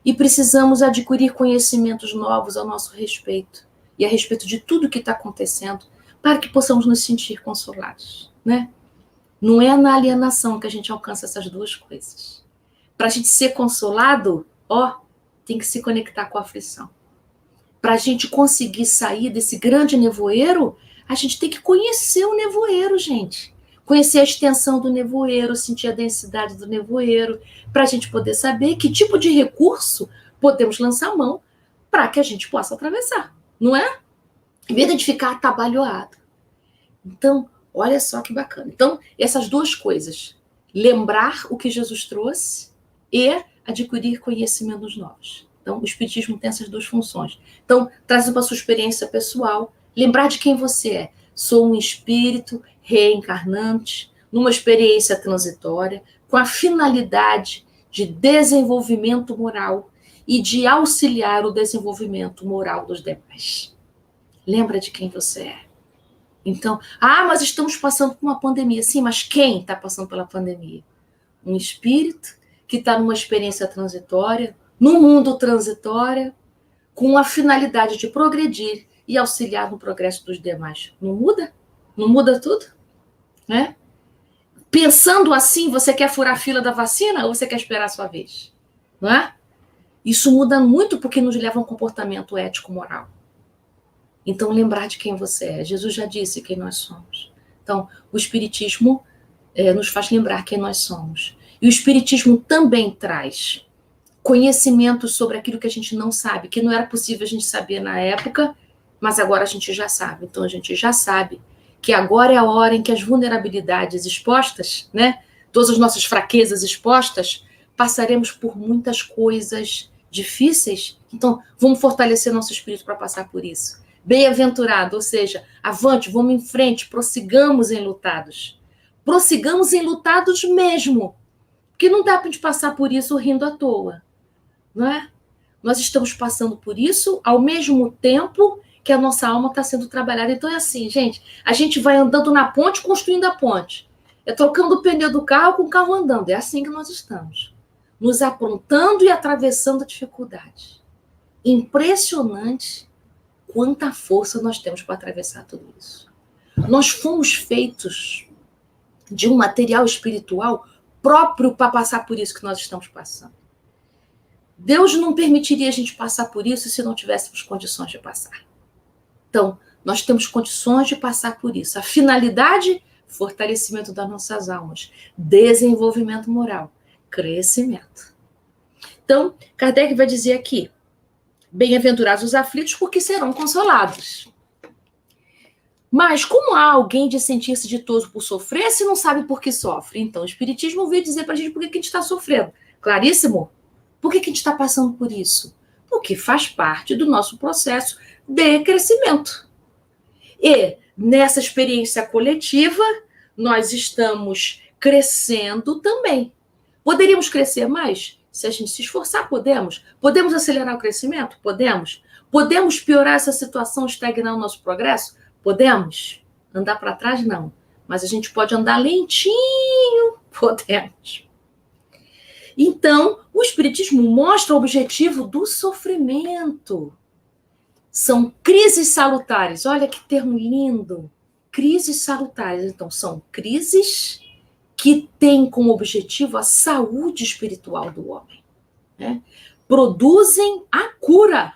e precisamos adquirir conhecimentos novos ao nosso respeito e a respeito de tudo que está acontecendo, para que possamos nos sentir consolados, né? Não é na alienação que a gente alcança essas duas coisas. Para a gente ser consolado, tem que se conectar com a aflição. Para a gente conseguir sair desse grande nevoeiro, a gente tem que conhecer o nevoeiro, gente. Conhecer a extensão do nevoeiro, sentir a densidade do nevoeiro, para a gente poder saber que tipo de recurso podemos lançar mão para que a gente possa atravessar, não é? Em vez de ficar atabalhoado. Então, olha só que bacana. Então, essas duas coisas, lembrar o que Jesus trouxe e adquirir conhecimentos novos. Então, o Espiritismo tem essas duas funções. Então, trazendo para a sua experiência pessoal, lembrar de quem você é. Sou um espírito reencarnante, numa experiência transitória, com a finalidade de desenvolvimento moral e de auxiliar o desenvolvimento moral dos demais. Lembra de quem você é. Então, mas estamos passando por uma pandemia. Sim, mas quem está passando pela pandemia? Um espírito que está numa experiência transitória, num mundo transitório, com a finalidade de progredir e auxiliar no progresso dos demais. Não muda? Não muda tudo? Né? Pensando assim, você quer furar a fila da vacina ou você quer esperar a sua vez? Não é? Isso muda muito porque nos leva a um comportamento ético-moral. Então, lembrar de quem você é. Jesus já disse quem nós somos. Então, o Espiritismo nos faz lembrar quem nós somos. E o Espiritismo também traz conhecimentos sobre aquilo que a gente não sabe, que não era possível a gente saber na época, mas agora a gente já sabe. Então, a gente já sabe que agora é a hora em que as vulnerabilidades expostas, né, todas as nossas fraquezas expostas, passaremos por muitas coisas difíceis. Então, vamos fortalecer nosso espírito para passar por isso. Bem-aventurado, ou seja, avante, vamos em frente, prossigamos enlutados. Prossigamos enlutados mesmo, porque não dá para a gente passar por isso rindo à toa, não é? Nós estamos passando por isso ao mesmo tempo que a nossa alma está sendo trabalhada. Então é assim, gente, a gente vai andando na ponte, construindo a ponte. É trocando o pneu do carro com o carro andando. É assim que nós estamos. Nos aprontando e atravessando a dificuldade. Impressionante quanta força nós temos para atravessar tudo isso. Nós fomos feitos de um material espiritual próprio para passar por isso que nós estamos passando. Deus não permitiria a gente passar por isso se não tivéssemos condições de passar. Então, nós temos condições de passar por isso. A finalidade, fortalecimento das nossas almas, desenvolvimento moral, crescimento. Então, Kardec vai dizer aqui, bem-aventurados os aflitos, porque serão consolados. Mas como há alguém de sentir-se ditoso por sofrer, se não sabe por que sofre? Então, o Espiritismo veio dizer para a gente por que a gente está sofrendo. Claríssimo? Por que a gente está passando por isso? Porque faz parte do nosso processo de crescimento. E nessa experiência coletiva, nós estamos crescendo também. Poderíamos crescer mais? Se a gente se esforçar, podemos. Podemos acelerar o crescimento? Podemos. Podemos piorar essa situação, estagnar o nosso progresso? Podemos. Andar para trás, não. Mas a gente pode andar lentinho? Podemos. Então, o Espiritismo mostra o objetivo do sofrimento. São crises salutares. Olha que termo lindo. Crises salutares. Então, são crises que têm como objetivo a saúde espiritual do homem. Né? Produzem a cura.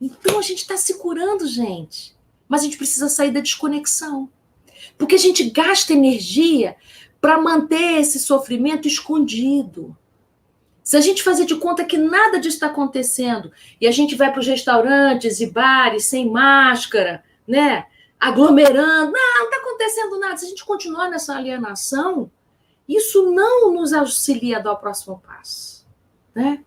Então, a gente está se curando, gente. Mas a gente precisa sair da desconexão. Porque a gente gasta energia para manter esse sofrimento escondido. Se a gente fazer de conta que nada disso está acontecendo, e a gente vai para os restaurantes e bares sem máscara, né? Aglomerando, não está acontecendo nada. Se a gente continuar nessa alienação, isso não nos auxilia a dar o próximo passo, né?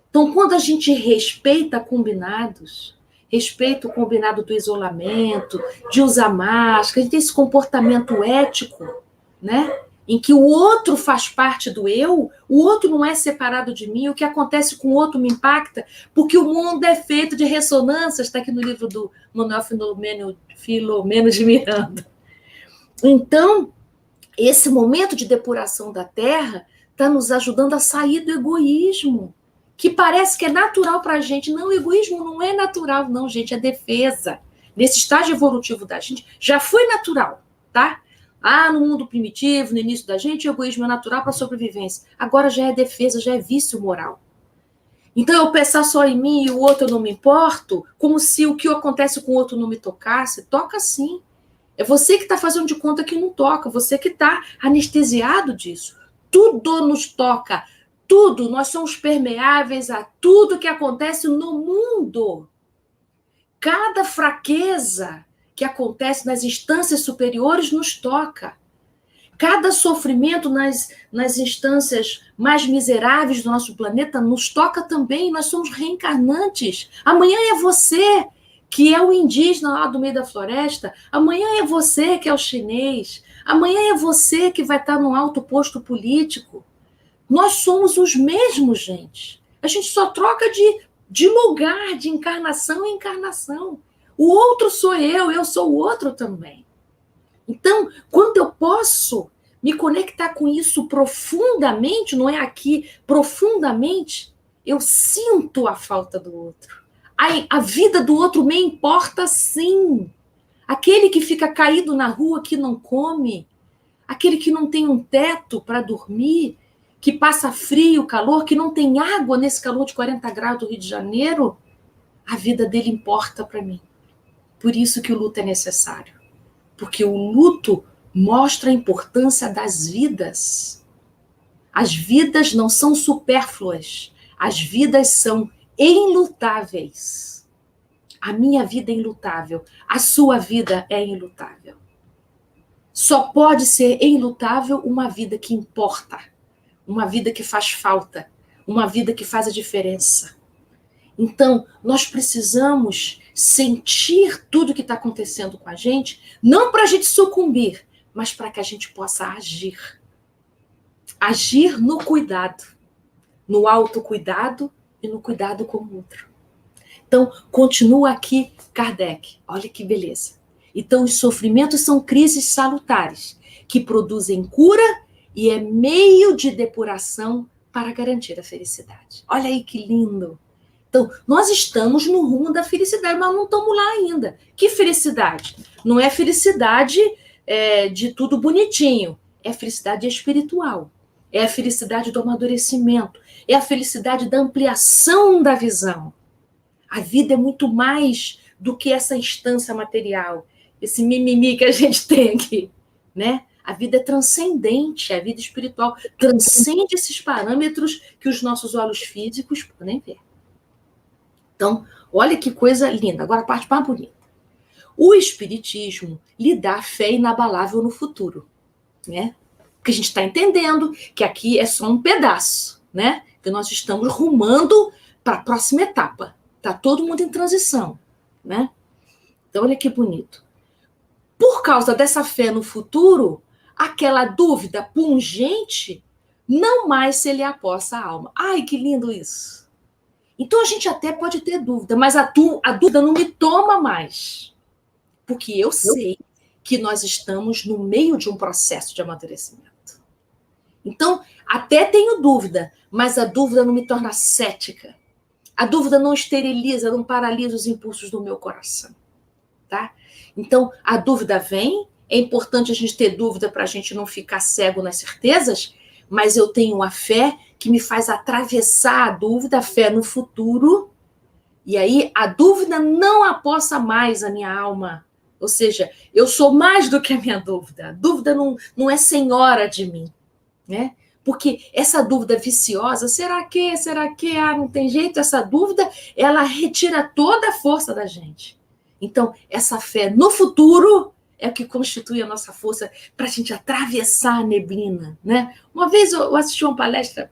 Então, quando a gente respeita combinados, respeita o combinado do isolamento, de usar máscara, a gente tem esse comportamento ético, né? Em que o outro faz parte do eu, o outro não é separado de mim, o que acontece com o outro me impacta, porque o mundo é feito de ressonâncias, está aqui no livro do Manuel Filomeno de Miranda. Então, esse momento de depuração da Terra está nos ajudando a sair do egoísmo, que parece que é natural para a gente. Não, o egoísmo não é natural, não, gente, é defesa. Nesse estágio evolutivo da gente, já foi natural, tá? No mundo primitivo, no início da gente, o egoísmo é natural para a sobrevivência. Agora já é defesa, já é vício moral. Então, eu pensar só em mim e o outro eu não me importo, como se o que acontece com o outro não me tocasse. Toca sim. É você que está fazendo de conta que não toca, você que está anestesiado disso. Tudo nos toca, tudo. Nós somos permeáveis a tudo que acontece no mundo. Cada fraqueza que acontece nas instâncias superiores nos toca. Cada sofrimento nas instâncias mais miseráveis do nosso planeta nos toca também. Nós somos reencarnantes. Amanhã é você que é o indígena lá do meio da floresta. Amanhã é você que é o chinês. Amanhã é você que vai estar no alto posto político. Nós somos os mesmos, gente. A gente só troca de lugar, de encarnação em encarnação. O outro sou eu sou o outro também. Então, quando eu posso me conectar com isso profundamente, não é aqui, profundamente, eu sinto a falta do outro. A vida do outro me importa sim. Aquele que fica caído na rua, que não come, aquele que não tem um teto para dormir, que passa frio, calor, que não tem água nesse calor de 40 graus do Rio de Janeiro, a vida dele importa para mim. Por isso que o luto é necessário. Porque o luto mostra a importância das vidas. As vidas não são supérfluas. As vidas são enlutáveis. A minha vida é enlutável. A sua vida é enlutável. Só pode ser enlutável uma vida que importa. Uma vida que faz falta. Uma vida que faz a diferença. Então, nós precisamos sentir tudo que está acontecendo com a gente, não para a gente sucumbir, mas para que a gente possa agir. Agir no cuidado, no autocuidado e no cuidado com o outro. Então, continua aqui Kardec. Olha que beleza. Então, os sofrimentos são crises salutares, que produzem cura e é meio de depuração para garantir a felicidade. Olha aí que lindo. Então, nós estamos no rumo da felicidade, mas não estamos lá ainda. Que felicidade? Não é felicidade de tudo bonitinho. É felicidade espiritual. É a felicidade do amadurecimento. É a felicidade da ampliação da visão. A vida é muito mais do que essa instância material. Esse mimimi que a gente tem aqui, né? A vida é transcendente, a vida espiritual transcende esses parâmetros que os nossos olhos físicos podem ver. Então, olha que coisa linda. Agora a parte mais bonita. O Espiritismo lhe dá fé inabalável no futuro, né? Porque a gente está entendendo que aqui é só um pedaço, né? Que nós estamos rumando para a próxima etapa. Está todo mundo em transição, né? Então, olha que bonito. Por causa dessa fé no futuro, aquela dúvida pungente não mais se lhe apossa a alma. Ai, que lindo isso! Então, a gente até pode ter dúvida, mas a dúvida não me toma mais. Porque eu sei que nós estamos no meio de um processo de amadurecimento. Então, até tenho dúvida, mas a dúvida não me torna cética. A dúvida não esteriliza, não paralisa os impulsos do meu coração. Tá? Então, a dúvida vem, é importante a gente ter dúvida para a gente não ficar cego nas certezas, mas eu tenho a fé que me faz atravessar a dúvida, a fé no futuro, e aí a dúvida não apossa mais a minha alma. Ou seja, eu sou mais do que a minha dúvida. A dúvida não é senhora de mim, né? Porque essa dúvida viciosa, será que, não tem jeito? Essa dúvida, ela retira toda a força da gente. Então, essa fé no futuro é o que constitui a nossa força para a gente atravessar a neblina, né? Uma vez eu assisti uma palestra,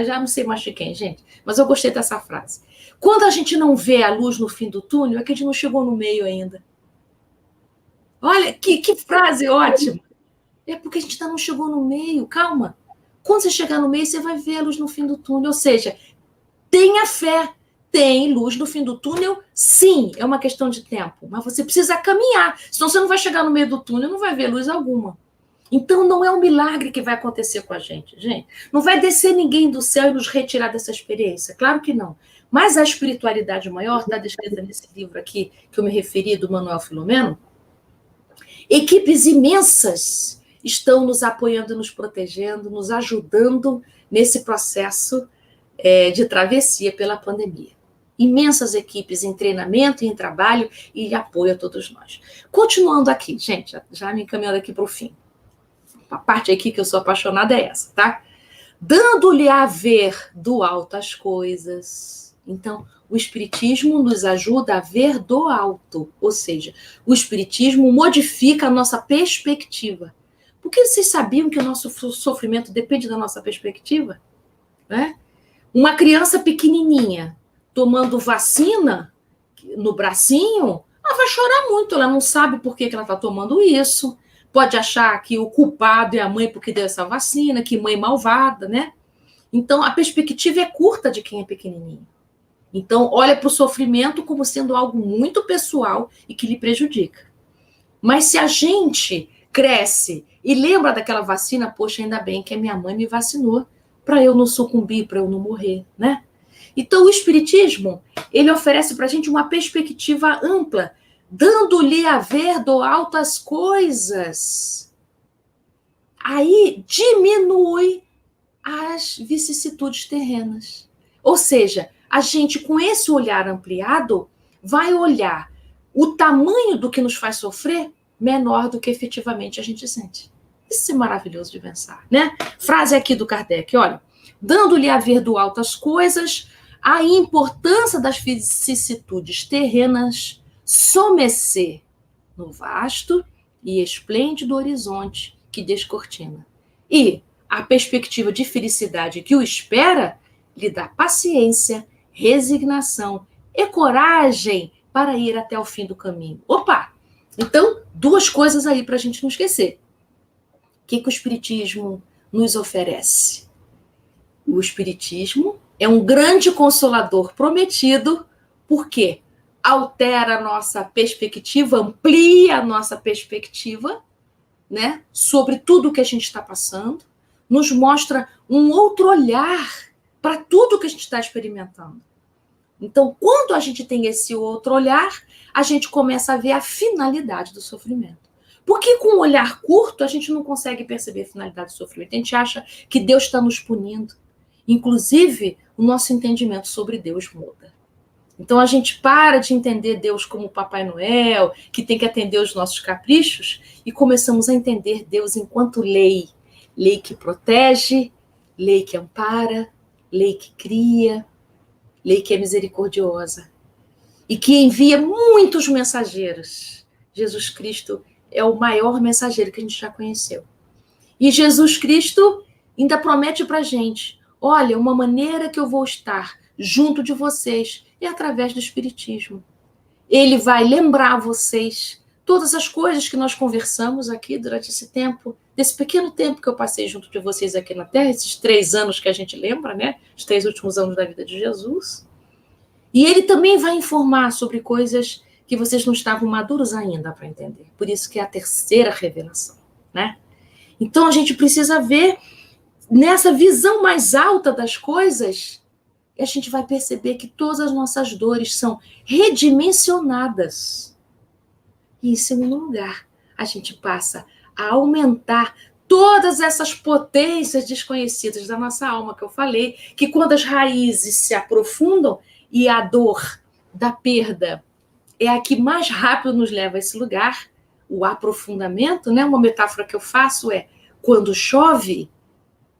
já não sei mais de quem, gente, mas eu gostei dessa frase. Quando a gente não vê a luz no fim do túnel, é que a gente não chegou no meio ainda. Olha, que frase ótima. É porque a gente ainda não chegou no meio, calma. Quando você chegar no meio, você vai ver a luz no fim do túnel. Ou seja, tenha fé. Tem luz no fim do túnel, sim, é uma questão de tempo. Mas você precisa caminhar, senão você não vai chegar no meio do túnel e não vai ver luz alguma. Então não é um milagre que vai acontecer com a gente, gente. Não vai descer ninguém do céu e nos retirar dessa experiência, claro que não. Mas a espiritualidade maior está descrita nesse livro aqui, que eu me referi, do Manuel Filomeno. Equipes imensas estão nos apoiando, nos protegendo, nos ajudando nesse processo de travessia pela pandemia. Imensas equipes em treinamento e em trabalho e apoio a todos nós. Continuando aqui, gente, já me encaminhando aqui para o fim. A parte aqui que eu sou apaixonada é essa, tá? Dando-lhe a ver do alto as coisas. Então, o Espiritismo nos ajuda a ver do alto, ou seja, o Espiritismo modifica a nossa perspectiva. Porque vocês sabiam que o nosso sofrimento depende da nossa perspectiva? Né? Uma criança pequenininha tomando vacina no bracinho, ela vai chorar muito, ela não sabe por que ela está tomando isso, pode achar que o culpado é a mãe porque deu essa vacina, que mãe malvada, né? Então, a perspectiva é curta de quem é pequenininho. Então, olha para o sofrimento como sendo algo muito pessoal e que lhe prejudica. Mas se a gente cresce e lembra daquela vacina, poxa, ainda bem que a minha mãe me vacinou para eu não sucumbir, para eu não morrer, né? Então, o Espiritismo, ele oferece para a gente uma perspectiva ampla, dando-lhe a ver do alto as coisas. Aí diminui as vicissitudes terrenas. Ou seja, a gente, com esse olhar ampliado, vai olhar o tamanho do que nos faz sofrer menor do que efetivamente a gente sente. Isso é maravilhoso de pensar, né? Frase aqui do Kardec, olha, dando-lhe a ver do alto as coisas, a importância das vicissitudes terrenas somecer no vasto e esplêndido horizonte que descortina. E a perspectiva de felicidade que o espera lhe dá paciência, resignação e coragem para ir até o fim do caminho. Opa! Então, duas coisas aí para a gente não esquecer. O que o Espiritismo nos oferece? O Espiritismo é um grande consolador prometido, porque altera a nossa perspectiva, amplia a nossa perspectiva, né, sobre tudo que a gente está passando, nos mostra um outro olhar para tudo que a gente está experimentando. Então, quando a gente tem esse outro olhar, a gente começa a ver a finalidade do sofrimento. Porque com um olhar curto, a gente não consegue perceber a finalidade do sofrimento. A gente acha que Deus está nos punindo. Inclusive, o nosso entendimento sobre Deus muda. Então, a gente para de entender Deus como Papai Noel, que tem que atender os nossos caprichos, e começamos a entender Deus enquanto lei. Lei que protege, lei que ampara, lei que cria, lei que é misericordiosa. E que envia muitos mensageiros. Jesus Cristo é o maior mensageiro que a gente já conheceu. E Jesus Cristo ainda promete para a gente, olha, uma maneira que eu vou estar junto de vocês é através do Espiritismo. Ele vai lembrar vocês todas as coisas que nós conversamos aqui durante esse tempo, desse pequeno tempo que eu passei junto de vocês aqui na Terra, esses 3 anos que a gente lembra, né? Os 3 últimos anos da vida de Jesus. E ele também vai informar sobre coisas que vocês não estavam maduros ainda para entender. Por isso que é a terceira revelação, né? Então a gente precisa ver nessa visão mais alta das coisas, e a gente vai perceber que todas as nossas dores são redimensionadas. E em segundo lugar, a gente passa a aumentar todas essas potências desconhecidas da nossa alma, que eu falei, que quando as raízes se aprofundam e a dor da perda é a que mais rápido nos leva a esse lugar, o aprofundamento, né? Uma metáfora que eu faço é, quando chove,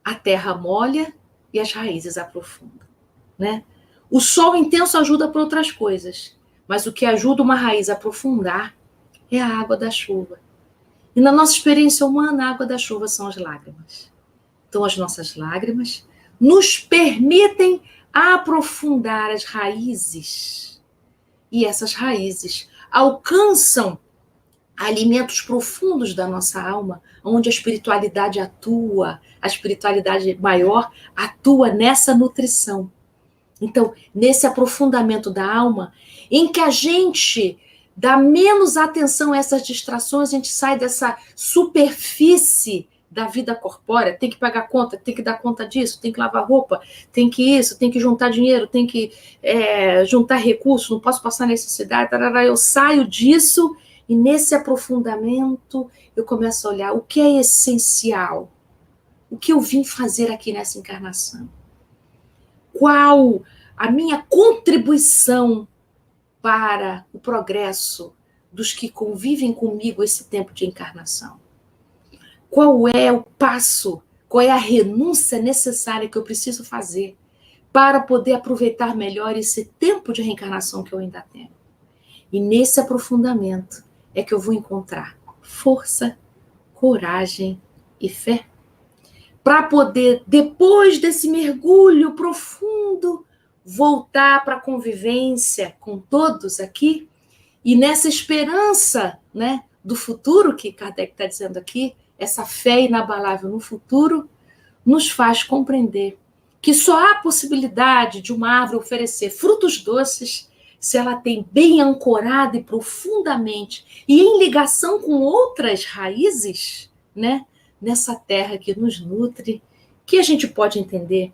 a terra molha e as raízes aprofundam, né? O sol intenso ajuda para outras coisas, mas o que ajuda uma raiz a aprofundar é a água da chuva. E na nossa experiência humana, a água da chuva são as lágrimas. Então, as nossas lágrimas nos permitem aprofundar as raízes. E essas raízes alcançam alimentos profundos da nossa alma, onde a espiritualidade atua, a espiritualidade maior atua nessa nutrição. Então, nesse aprofundamento da alma, em que a gente dá menos atenção a essas distrações, a gente sai dessa superfície da vida corpórea, tem que pagar conta, tem que dar conta disso, tem que lavar roupa, tem que isso, tem que juntar dinheiro, tem que juntar recursos, não posso passar necessidade, eu saio disso e nesse aprofundamento eu começo a olhar o que é essencial, o que eu vim fazer aqui nessa encarnação, qual a minha contribuição para o progresso dos que convivem comigo esse tempo de encarnação. Qual é o passo, qual é a renúncia necessária que eu preciso fazer para poder aproveitar melhor esse tempo de reencarnação que eu ainda tenho. E nesse aprofundamento é que eu vou encontrar força, coragem e fé para poder, depois desse mergulho profundo, voltar para a convivência com todos aqui e nessa esperança, né, do futuro que Kardec está dizendo aqui, essa fé inabalável no futuro, nos faz compreender que só há possibilidade de uma árvore oferecer frutos doces se ela tem bem ancorada e profundamente e em ligação com outras raízes, né, nessa terra que nos nutre, que a gente pode entender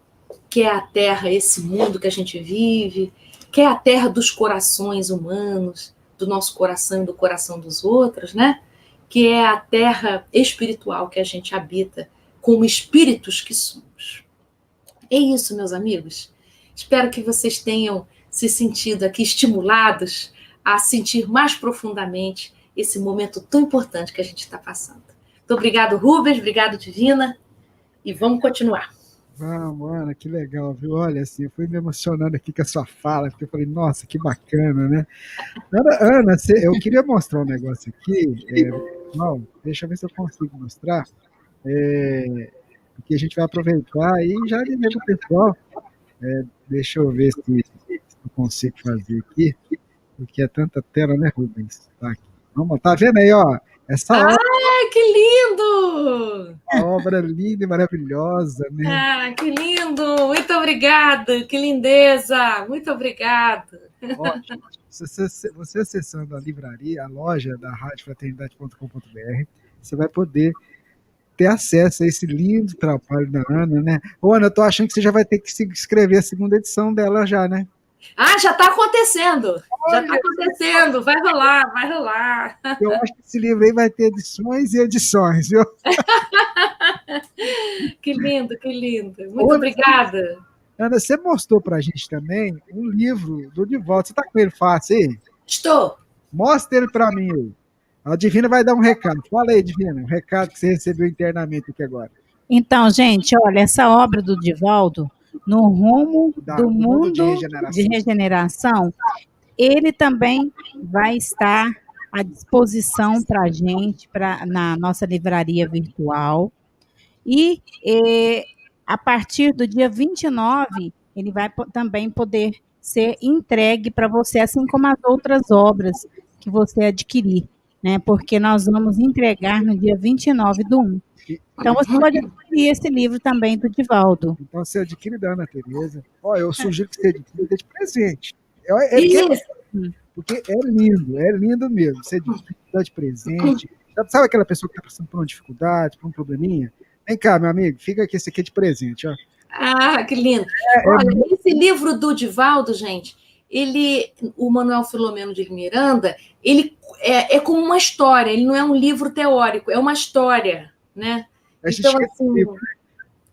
que é a terra, esse mundo que a gente vive, que é a terra dos corações humanos, do nosso coração e do coração dos outros, né? Que é a terra espiritual que a gente habita como espíritos que somos. É isso, meus amigos. Espero que vocês tenham se sentido aqui estimulados a sentir mais profundamente esse momento tão importante que a gente está passando. Muito obrigado, Rubens, obrigado, Divina, e vamos continuar. Vamos, Ana, que legal, viu? Olha, assim, eu fui me emocionando aqui com a sua fala, porque eu falei, nossa, que bacana, né? Ana, eu queria mostrar um negócio aqui, deixa eu ver se eu consigo mostrar, porque a gente vai aproveitar e já dizer para o pessoal, deixa eu ver se eu consigo fazer aqui, porque é tanta tela, né, Rubens? Tá aqui. Vamos, tá vendo aí, ó? Essa obra, que lindo! uma obra linda e maravilhosa, né? Ah, que lindo! Muito obrigada! Que lindeza! Muito obrigada! Ótimo. Você acessando a livraria, a loja da radiofraternidade.com.br, você vai poder ter acesso a esse lindo trabalho da Ana, né? Ô, Ana, eu tô achando que você já vai ter que escrever a segunda edição dela já, né? Ah, já está acontecendo! Já está acontecendo! Vai rolar, vai rolar! Eu acho que esse livro aí vai ter edições e edições, viu? Que lindo, que lindo! Muito obrigada! Ana, você mostrou pra gente também um livro do Divaldo. Você tá com ele fácil aí? Estou! Mostra ele pra mim aí. A Divina vai dar um recado. Fala aí, Divina, um recado que você recebeu internamente aqui agora. Então, gente, olha, essa obra do Divaldo, No Rumo do Mundo de Regeneração, ele também vai estar à disposição para a gente, na nossa livraria virtual. E a partir do dia 29, ele vai também poder ser entregue para você, assim como as outras obras que você adquirir, né? Porque nós vamos entregar no dia 29/1. Então, você pode adquirir esse livro também do Divaldo. Então, você adquire da Ana Tereza. Ó, eu sugiro que você adquira de presente. Porque é lindo mesmo. Você dá de presente. Sabe aquela pessoa que está passando por uma dificuldade, por um probleminha? Vem cá, meu amigo, fica aqui, esse aqui é de presente, ó. Ah, que lindo. Olha, esse livro do Divaldo, gente, o Manuel Filomeno de Miranda, ele é como uma história, ele não é um livro teórico, é uma história, né? Então, assim,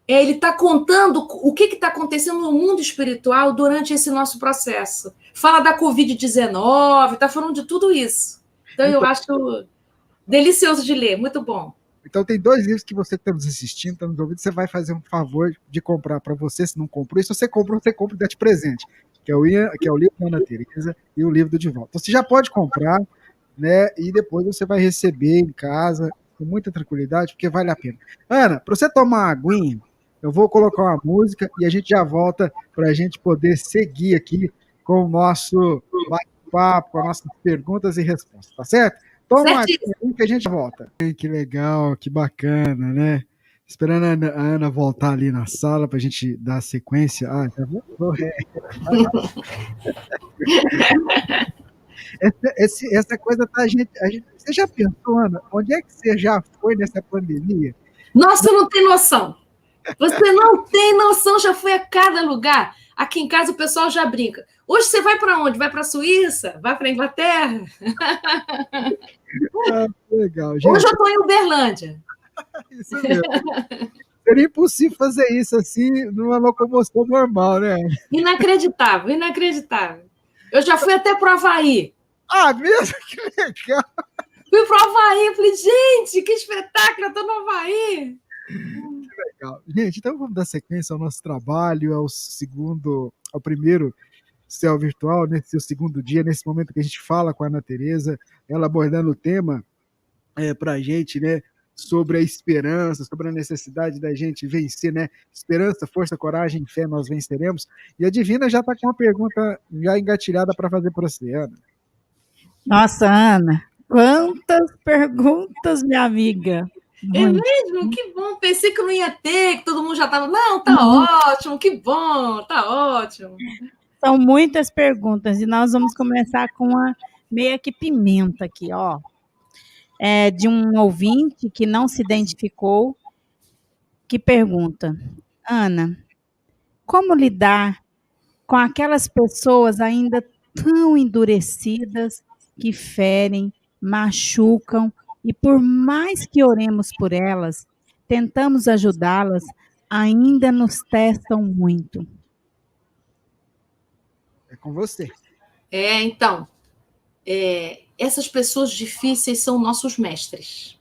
ele está contando o que está acontecendo no mundo espiritual durante esse nosso processo. Fala da Covid-19, está falando de tudo isso. Então, eu acho delicioso de ler, muito bom. Então tem 2 livros que você que está nos assistindo, está nos ouvindo, você vai fazer um favor de comprar para você, se não comprou. E se você comprou, você compra e dá de presente, que é o livro da Ana Teresa e o livro do Divaldo. Então você já pode comprar, né? E depois você vai receber em casa com muita tranquilidade, porque vale a pena. Ana, para você tomar uma aguinha, eu vou colocar uma música e a gente já volta para a gente poder seguir aqui com o nosso bate-papo, com as nossas perguntas e respostas, tá certo? Toma uma aguinha que a gente volta. Que legal, que bacana, né? Esperando a Ana voltar ali na sala para a gente dar sequência. Ah, já vou. Essa coisa tá Você já pensou, Ana, onde é que você já foi nessa pandemia? Nossa, você não tem noção. Você não tem noção, já foi a cada lugar. Aqui em casa o pessoal já brinca. Hoje você vai para onde? Vai para a Suíça? Vai para a Inglaterra? Legal, gente. Hoje eu estou em Uberlândia. Isso mesmo. Seria impossível fazer isso assim numa locomoção normal, né? Inacreditável, inacreditável. Eu já fui até para o Havaí. Ah, mesmo? Que legal! Fui para o Havaí, falei, gente, que espetáculo, eu estou no Havaí. Que legal. Gente, então vamos dar sequência ao nosso trabalho, ao primeiro Céu Virtual, nesse seu segundo dia, nesse momento que a gente fala com a Ana Teresa, ela abordando o tema para a gente, né, sobre a esperança, sobre a necessidade da gente vencer, né? Esperança, força, coragem, fé, nós venceremos. E a Divina já está com uma pergunta já engatilhada para fazer para você, Ana. Nossa, Ana, quantas perguntas, minha amiga. É mesmo? Que bom. Pensei que não ia ter, que todo mundo já estava. Não, tá ótimo, que bom, tá ótimo. São muitas perguntas e nós vamos começar com uma meia que pimenta aqui, ó. De um ouvinte que não se identificou, que pergunta: Ana, como lidar com aquelas pessoas ainda tão endurecidas que ferem, machucam e por mais que oremos por elas, tentamos ajudá-las, ainda nos testam muito? É com você. Então, essas pessoas difíceis são nossos mestres.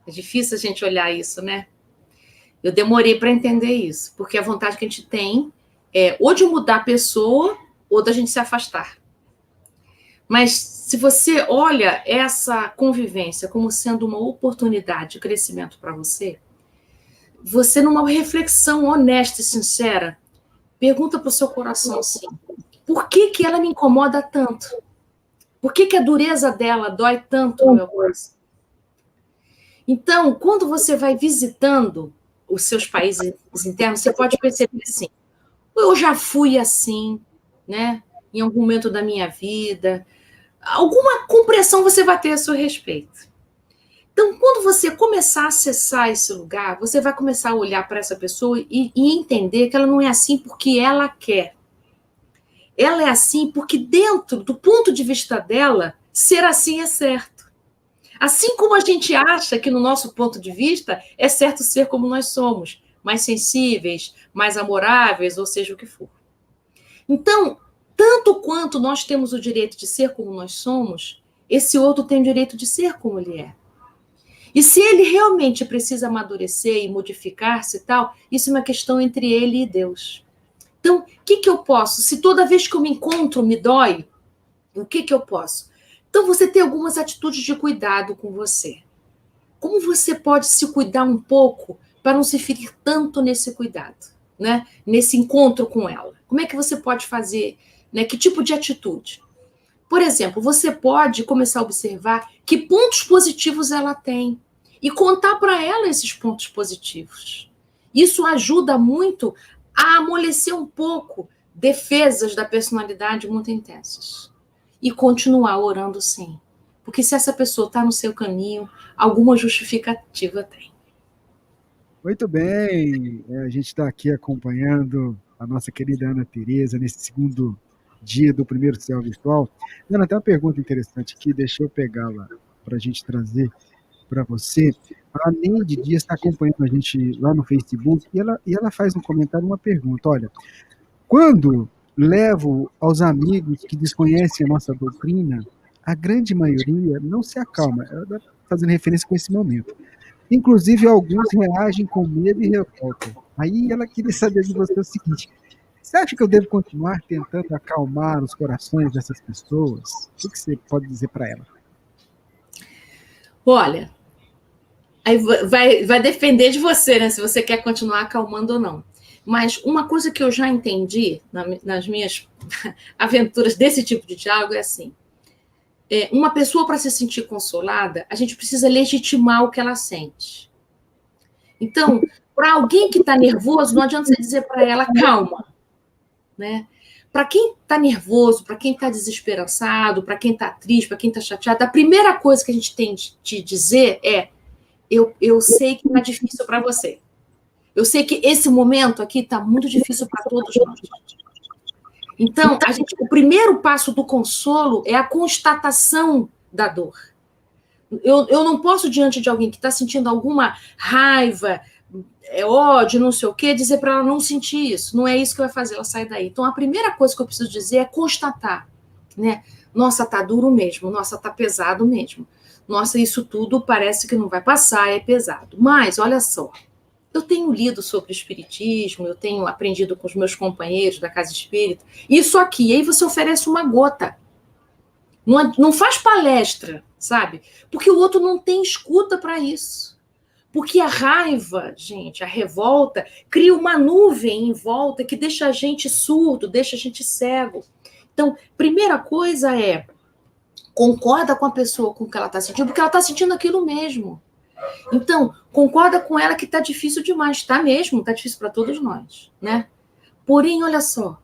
É difícil a gente olhar isso, né? Eu demorei para entender isso, porque a vontade que a gente tem é ou de mudar a pessoa ou da gente se afastar. Mas se você olha essa convivência como sendo uma oportunidade de crescimento para você, numa reflexão honesta e sincera, pergunta para o seu coração assim, por que ela me incomoda tanto? Por que a dureza dela dói tanto no meu coração? Então, quando você vai visitando os seus países internos, você pode perceber assim, eu já fui assim, né? Em algum momento da minha vida, alguma compreensão você vai ter a seu respeito. Então, quando você começar a acessar esse lugar, você vai começar a olhar para essa pessoa e entender que ela não é assim porque ela quer. Ela é assim porque dentro do ponto de vista dela, ser assim é certo. Assim como a gente acha que no nosso ponto de vista é certo ser como nós somos, mais sensíveis, mais amoráveis, ou seja o que for. Então, tanto quanto nós temos o direito de ser como nós somos, esse outro tem o direito de ser como ele é. E se ele realmente precisa amadurecer e modificar-se e tal, isso é uma questão entre ele e Deus. Então, o que eu posso? Se toda vez que eu me encontro me dói, o que eu posso? Então, você tem algumas atitudes de cuidado com você. Como você pode se cuidar um pouco para não se ferir tanto nesse cuidado, né? Nesse encontro com ela? Como é que você pode fazer? Né? Que tipo de atitude? Por exemplo, você pode começar a observar que pontos positivos ela tem e contar para ela esses pontos positivos. Isso ajuda muito a amolecer um pouco defesas da personalidade muito intensas. E continuar orando sim. Porque se essa pessoa está no seu caminho, alguma justificativa tem. Muito bem. A gente está aqui acompanhando a nossa querida Ana Teresa nesse segundo dia do primeiro Céu Virtual. Ana, tem uma pergunta interessante aqui, deixa eu pegá-la para a gente trazer para você. A Neide Dias está acompanhando a gente lá no Facebook e ela faz um comentário, uma pergunta. Olha, quando levo aos amigos que desconhecem a nossa doutrina, a grande maioria não se acalma. Ela está fazendo referência com esse momento. Inclusive, alguns reagem com medo e revolta. Aí ela queria saber de você o seguinte: você acha que eu devo continuar tentando acalmar os corações dessas pessoas? O que você pode dizer para ela? Olha, aí vai depender de você, né? Se você quer continuar acalmando ou não. Mas uma coisa que eu já entendi nas minhas aventuras desse tipo de diálogo é assim: uma pessoa, para se sentir consolada, a gente precisa legitimar o que ela sente. Então, para alguém que está nervoso, não adianta você dizer para ela calma, né? Para quem está nervoso, para quem está desesperançado, para quem está triste, para quem está chateado, a primeira coisa que a gente tem de dizer é: eu sei que está difícil para você. Eu sei que esse momento aqui está muito difícil para todos nós. Então, o primeiro passo do consolo é a constatação da dor. Eu não posso, diante de alguém que está sentindo alguma raiva, ódio, não sei o quê, dizer para ela não sentir isso. Não é isso que vai fazer ela sair daí. Então, a primeira coisa que eu preciso dizer é constatar, né? Nossa, tá duro mesmo. Nossa, tá pesado mesmo. Nossa, isso tudo parece que não vai passar, é pesado. Mas, olha só, eu tenho lido sobre espiritismo, eu tenho aprendido com os meus companheiros da Casa Espírita, isso aqui, aí você oferece uma gota. Não faz palestra, sabe? Porque o outro não tem escuta para isso. Porque a raiva, gente, a revolta, cria uma nuvem em volta que deixa a gente surdo, deixa a gente cego. Então, primeira coisa é: concorda com a pessoa com o que ela está sentindo, porque ela está sentindo aquilo mesmo. Então, concorda com ela que está difícil demais. Está mesmo, está difícil para todos nós, né? Porém, olha só,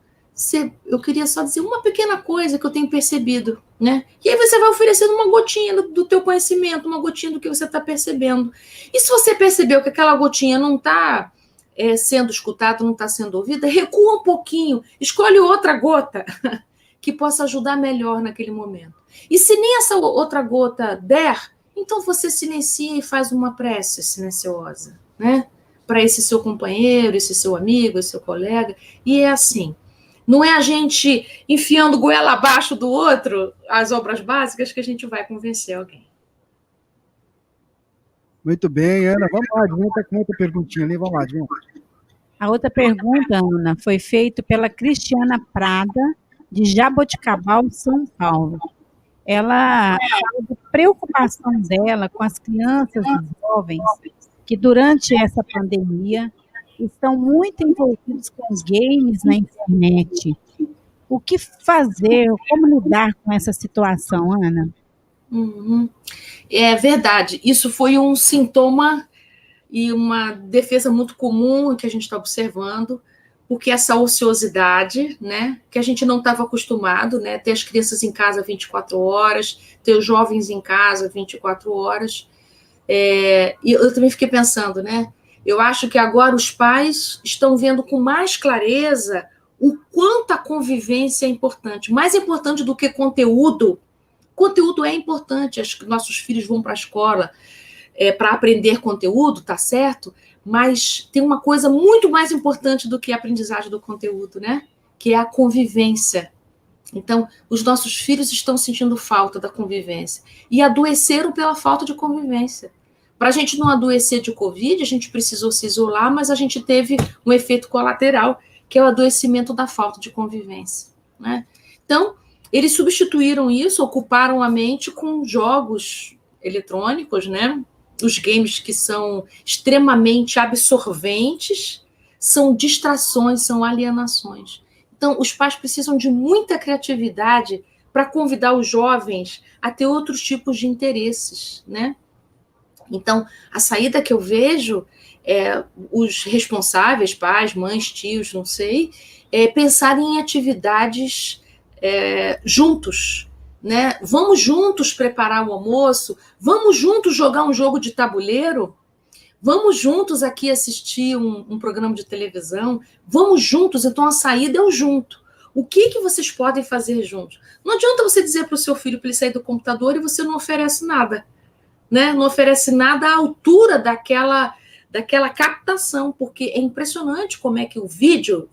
eu queria só dizer uma pequena coisa que eu tenho percebido, né? E aí você vai oferecendo uma gotinha do teu conhecimento, uma gotinha do que você está percebendo. E se você percebeu que aquela gotinha não está sendo escutada, não está sendo ouvida, recua um pouquinho, escolhe outra gota que possa ajudar melhor naquele momento. E se nem essa outra gota der, então você silencia e faz uma prece silenciosa, né? Para esse seu companheiro, esse seu amigo, esse seu colega. E é assim. Não é a gente enfiando goela abaixo do outro as obras básicas que a gente vai convencer alguém. Muito bem, Ana. Vamos lá, Adriana está com outra perguntinha ali. Vamos lá, Adriana. A outra pergunta, Ana, foi feita pela Cristiana Prada, de Jaboticabal, São Paulo. Ela fala da preocupação dela com as crianças e jovens que, durante essa pandemia, estão muito envolvidos com os games na internet. O que fazer? Como lidar com essa situação, Ana? É verdade. Isso foi um sintoma e uma defesa muito comum que a gente está observando, porque essa ociosidade, né, que a gente não estava acostumado, né, ter as crianças em casa 24 horas, ter os jovens em casa 24 horas. E eu também fiquei pensando, né, eu acho que agora os pais estão vendo com mais clareza o quanto a convivência é importante. Mais importante do que conteúdo. Conteúdo é importante, nossos filhos vão para a escola para aprender conteúdo, tá certo? Mas tem uma coisa muito mais importante do que a aprendizagem do conteúdo, né? Que é a convivência. Então, os nossos filhos estão sentindo falta da convivência e adoeceram pela falta de convivência. Para a gente não adoecer de Covid, a gente precisou se isolar, mas a gente teve um efeito colateral, que é o adoecimento da falta de convivência, né? Então, eles substituíram isso, ocuparam a mente com jogos eletrônicos, né? Os games que são extremamente absorventes, são distrações, são alienações. Então, os pais precisam de muita criatividade para convidar os jovens a ter outros tipos de interesses, né? Então, a saída que eu vejo é os responsáveis, pais, mães, tios, não sei, pensarem em atividades juntos, né? Vamos juntos preparar o almoço, vamos juntos jogar um jogo de tabuleiro, vamos juntos aqui assistir um programa de televisão, vamos juntos. Então a saída é o junto. O que vocês podem fazer juntos? Não adianta você dizer para o seu filho para ele sair do computador e você não oferece nada, né? Não oferece nada à altura daquela captação, porque é impressionante como é que o vídeo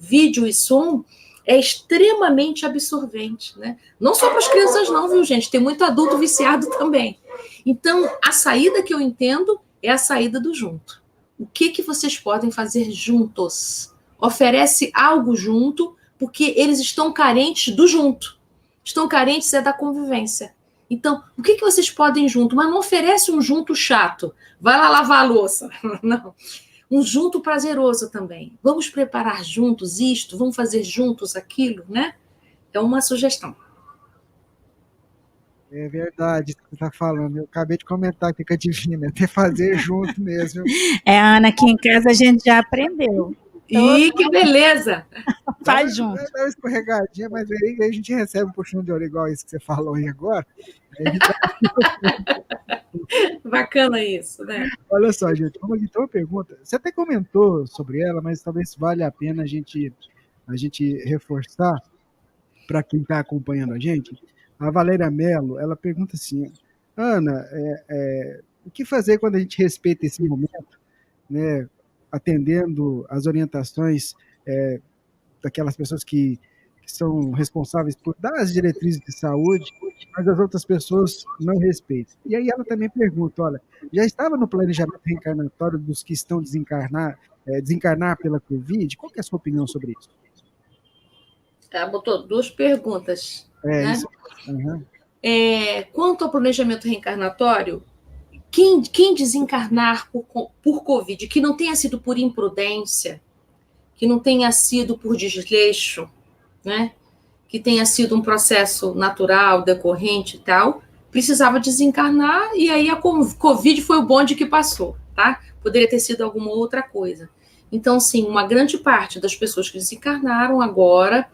e som é extremamente absorvente, né? Não só para as crianças não, viu, gente? Tem muito adulto viciado também. Então, a saída que eu entendo é a saída do junto. O que vocês podem fazer juntos? Oferece algo junto, porque eles estão carentes do junto. Estão carentes da convivência. Então, o que vocês podem junto? Mas não oferece um junto chato. Vai lá lavar a louça. Não. Um junto prazeroso também. Vamos preparar juntos isto, vamos fazer juntos aquilo, né? É uma sugestão. É verdade o que você está falando. Eu acabei de comentar aqui com a Divina. Tem que fazer junto mesmo. Ana, aqui em casa a gente já aprendeu. Ih, que beleza! Faz junto. Dá uma escorregadinha, mas aí a gente recebe um puxão de orelha igual isso que você falou aí agora. Bacana isso, né? Olha só, gente, vamos aqui, então uma pergunta. Você até comentou sobre ela, mas talvez valha a pena a gente reforçar para quem está acompanhando a gente. A Valéria Mello, ela pergunta assim, Ana, o que fazer quando a gente respeita esse momento, né, atendendo as orientações daquelas pessoas que são responsáveis por dar as diretrizes de saúde, mas as outras pessoas não respeitam. E aí ela também pergunta, olha, já estava no planejamento reencarnatório dos que estão desencarnar pela Covid? Qual que é a sua opinião sobre isso? Ela botou 2 perguntas. Né? Isso. Uhum. Quanto ao planejamento reencarnatório, quem desencarnar por Covid, que não tenha sido por imprudência, que não tenha sido por desleixo, né? Que tenha sido um processo natural, decorrente e tal, precisava desencarnar, e aí a Covid foi o bonde que passou, tá? Poderia ter sido alguma outra coisa. Então, sim, uma grande parte das pessoas que desencarnaram agora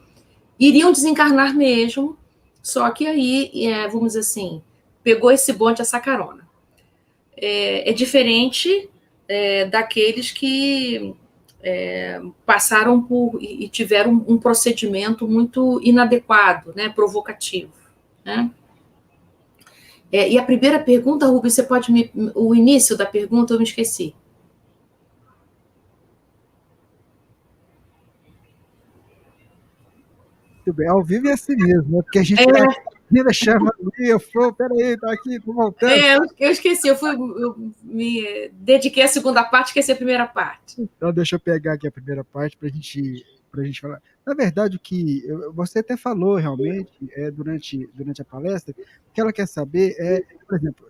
iriam desencarnar mesmo, só que aí, vamos dizer assim, pegou esse bonde, essa carona. É diferente daqueles que passaram por e tiveram um procedimento muito inadequado, né, provocativo. Né? E a primeira pergunta, Rubens, você pode o início da pergunta eu me esqueci. Muito bem, ao vivo é assim mesmo, né? Porque a gente chama ali, eu falo, peraí, tá aqui, tô voltando. Eu esqueci, eu me dediquei à segunda parte, esqueci a primeira parte. Então, deixa eu pegar aqui a primeira parte para a gente falar. Na verdade, o que você até falou realmente durante a palestra, o que ela quer saber por exemplo,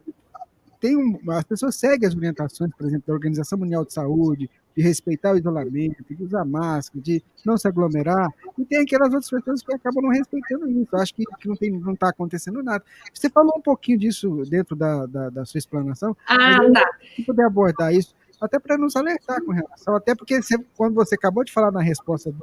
as pessoas seguem as orientações, por exemplo, da Organização Mundial de Saúde, de respeitar o isolamento, de usar máscara, de não se aglomerar, e tem aquelas outras pessoas que acabam não respeitando isso. Acho que não está acontecendo nada. Você falou um pouquinho disso dentro da sua explanação, mas tá. Se puder abordar isso, até para nos alertar com relação, até porque quando você acabou de falar na resposta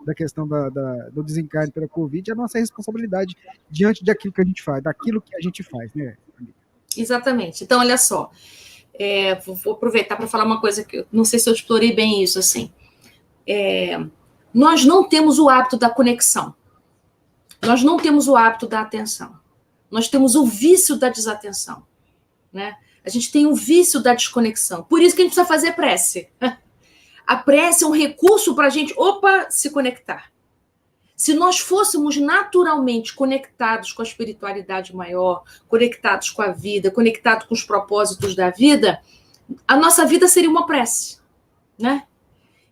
da questão do desencarne pela Covid, é a nossa responsabilidade diante daquilo que a gente faz, né, amiga? Exatamente. Então, olha só, vou aproveitar para falar uma coisa que eu não sei se eu explorei bem isso, assim. Nós não temos o hábito da conexão. Nós não temos o hábito da atenção. Nós temos o vício da desatenção, né? A gente tem o vício da desconexão. Por isso que a gente precisa fazer prece. A prece é um recurso para a gente, se conectar. Se nós fôssemos naturalmente conectados com a espiritualidade maior, conectados com a vida, conectados com os propósitos da vida, a nossa vida seria uma prece, né?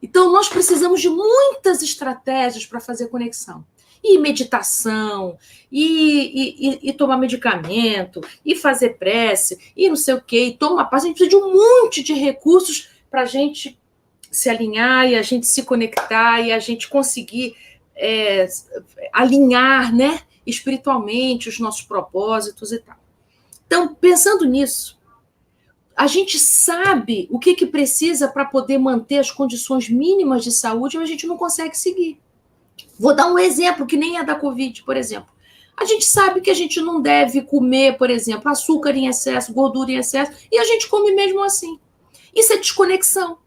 Então, nós precisamos de muitas estratégias para fazer conexão. E meditação, e tomar medicamento, e fazer prece, e não sei o quê, e tomar paz. A gente precisa de um monte de recursos para a gente se alinhar, e a gente se conectar, e a gente conseguir alinhar, né, espiritualmente os nossos propósitos e tal. Então, pensando nisso, a gente sabe o que precisa para poder manter as condições mínimas de saúde, mas a gente não consegue seguir. Vou dar um exemplo que nem é da Covid, por exemplo. A gente sabe que a gente não deve comer, por exemplo, açúcar em excesso, gordura em excesso, e a gente come mesmo assim. Isso é desconexão,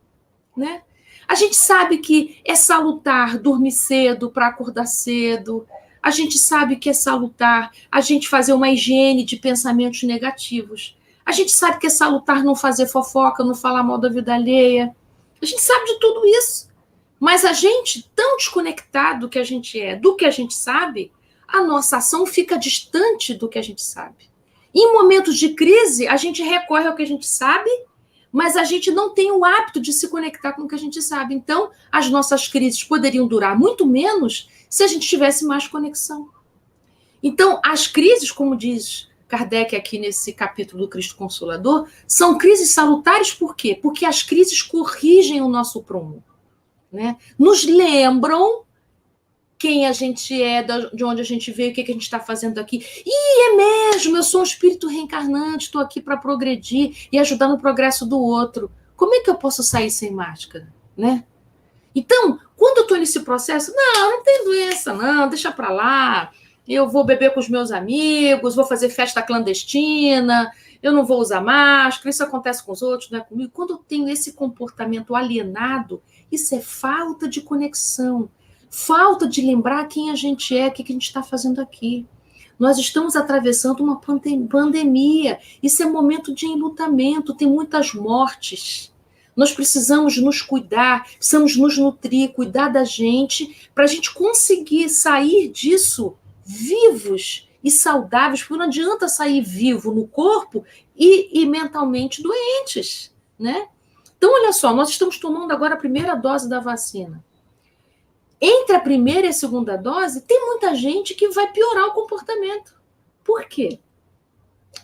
né? A gente sabe que é salutar dormir cedo para acordar cedo. A gente sabe que é salutar a gente fazer uma higiene de pensamentos negativos. A gente sabe que é salutar não fazer fofoca, não falar mal da vida alheia. A gente sabe de tudo isso. Mas a gente, tão desconectado que a gente do que a gente sabe, a nossa ação fica distante do que a gente sabe. Em momentos de crise, a gente recorre ao que a gente sabe, mas a gente não tem o hábito de se conectar com o que a gente sabe. Então, as nossas crises poderiam durar muito menos se a gente tivesse mais conexão. Então, as crises, como diz Kardec aqui nesse capítulo do Cristo Consolador, são crises salutares por quê? Porque as crises corrigem o nosso prumo, né? Nos lembram quem a gente é, de onde a gente veio, o que a gente está fazendo aqui. É mesmo, eu sou um espírito reencarnante, estou aqui para progredir e ajudar no progresso do outro. Como é que eu posso sair sem máscara, né? Então, quando eu estou nesse processo, não tem doença, não, deixa para lá, eu vou beber com os meus amigos, vou fazer festa clandestina, eu não vou usar máscara, isso acontece com os outros, não é comigo. Quando eu tenho esse comportamento alienado, isso é falta de conexão, falta de lembrar quem a gente é, o que a gente está fazendo aqui. Nós estamos atravessando uma pandemia, isso é momento de enlutamento, tem muitas mortes. Nós precisamos nos cuidar, precisamos nos nutrir, cuidar da gente, para a gente conseguir sair disso vivos e saudáveis, porque não adianta sair vivo no corpo e mentalmente doentes, né? Então, olha só, nós estamos tomando agora a primeira dose da vacina. Entre a primeira e a segunda dose, tem muita gente que vai piorar o comportamento. Por quê?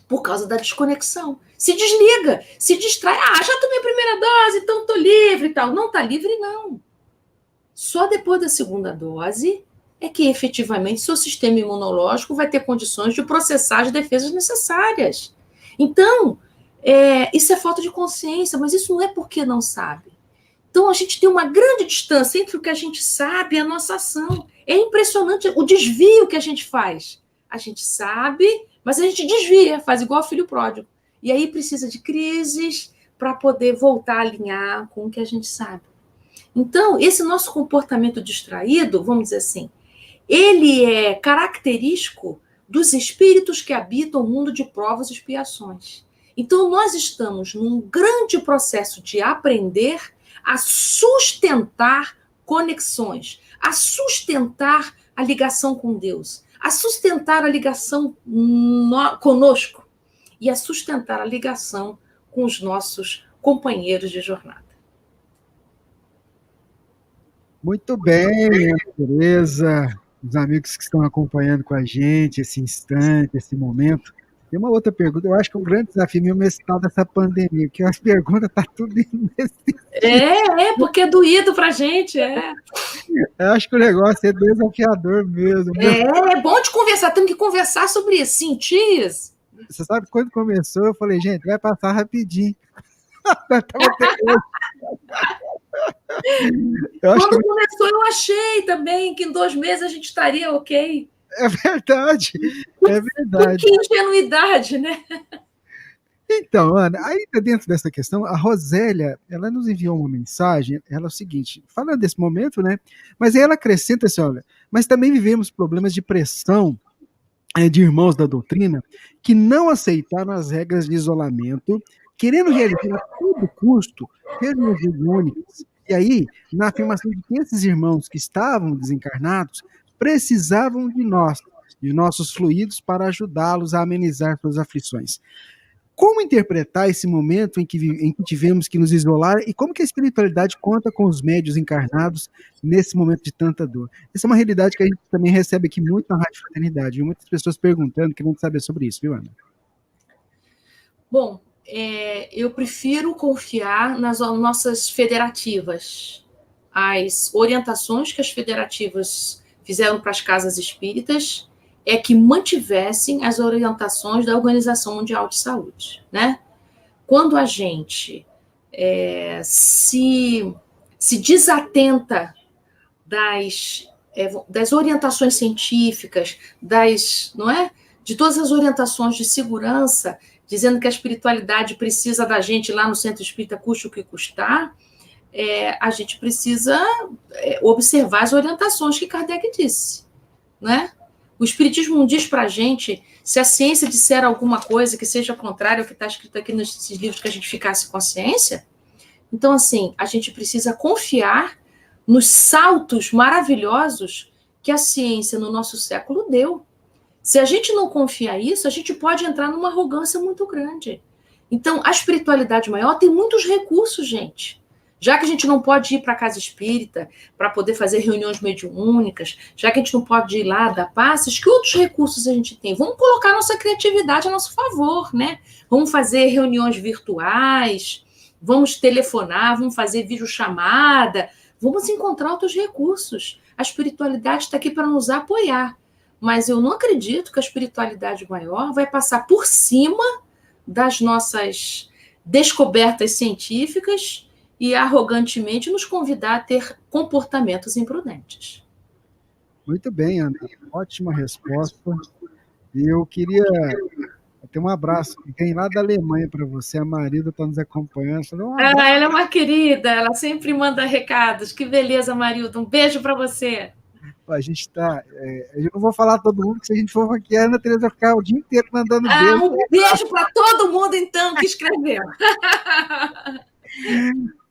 Por causa da desconexão. Se desliga, se distrai. Já tomei a primeira dose, então estou livre e tal. Não está livre, não. Só depois da segunda dose é que, efetivamente, seu sistema imunológico vai ter condições de processar as defesas necessárias. Então, isso é falta de consciência, mas isso não é porque não sabe. Então, a gente tem uma grande distância entre o que a gente sabe e a nossa ação. É impressionante o desvio que a gente faz. A gente sabe, mas a gente desvia, faz igual o filho pródigo. E aí precisa de crises para poder voltar a alinhar com o que a gente sabe. Então, esse nosso comportamento distraído, vamos dizer assim, ele é característico dos espíritos que habitam o mundo de provas e expiações. Então, nós estamos num grande processo de aprender a sustentar conexões, a sustentar a ligação com Deus, a sustentar a ligação conosco e a sustentar a ligação com os nossos companheiros de jornada. Muito bem, Tereza, os amigos que estão acompanhando com a gente esse instante, esse momento. Tem uma outra pergunta, eu acho que um grande desafio meu é esse tal dessa pandemia, porque as perguntas estão tudo indo nesse... Porque é doído pra gente, Eu acho que o negócio é desafiador mesmo. É bom de conversar, temos que conversar sobre isso, sentir isso. Você sabe, quando começou, eu falei, gente, vai passar rapidinho. Quando começou, eu achei também que em 2 meses a gente estaria ok. É verdade, é verdade. Que ingenuidade, né? Então, Ana, ainda dentro dessa questão, a Rosélia, ela nos enviou uma mensagem, ela é o seguinte, falando desse momento, né? Mas aí ela acrescenta assim, olha, mas também vivemos problemas de pressão de irmãos da doutrina que não aceitaram as regras de isolamento, querendo realizar a todo custo regras únicas. E aí, na afirmação de que esses irmãos que estavam desencarnados precisavam de nós, de nossos fluidos, para ajudá-los a amenizar suas aflições. Como interpretar esse momento em que tivemos que nos isolar e como que a espiritualidade conta com os médios encarnados nesse momento de tanta dor? Essa é uma realidade que a gente também recebe aqui muito na Rádio Fraternidade, viu? Muitas pessoas perguntando, querendo saber sobre isso, viu, Ana? Bom, eu prefiro confiar nas nossas federativas, as orientações que as federativas fizeram para as casas espíritas é que mantivessem as orientações da Organização Mundial de Saúde, né? Quando a gente se desatenta das orientações científicas, não é? De todas as orientações de segurança, dizendo que a espiritualidade precisa da gente lá no Centro Espírita, custe o que custar, a gente precisa observar as orientações que Kardec disse, né? O Espiritismo não diz para a gente, se a ciência disser alguma coisa que seja contrária ao que está escrito aqui nesses livros, que a gente ficasse com a ciência. Então, assim, a gente precisa confiar nos saltos maravilhosos que a ciência no nosso século deu. Se a gente não confiar nisso, a gente pode entrar numa arrogância muito grande. Então, a espiritualidade maior tem muitos recursos, gente. Já que a gente não pode ir para a casa espírita para poder fazer reuniões mediúnicas, já que a gente não pode ir lá dar passes, que outros recursos a gente tem? Vamos colocar nossa criatividade a nosso favor, né? Vamos fazer reuniões virtuais, vamos telefonar, vamos fazer videochamada, vamos encontrar outros recursos. A espiritualidade está aqui para nos apoiar. Mas eu não acredito que a espiritualidade maior vai passar por cima das nossas descobertas científicas e arrogantemente nos convidar a ter comportamentos imprudentes. Muito bem, Ana. Ótima resposta. E eu queria ter um abraço que tem lá da Alemanha para você. A Marida está nos acompanhando. Ela é uma querida, ela sempre manda recados. Que beleza, Marilda. Um beijo para você. A gente está. Eu não vou falar todo mundo, porque se a gente for aqui, a Ana Tereza vai ficar o dia inteiro mandando beijo. Um beijo para todo mundo, então, que escreveu.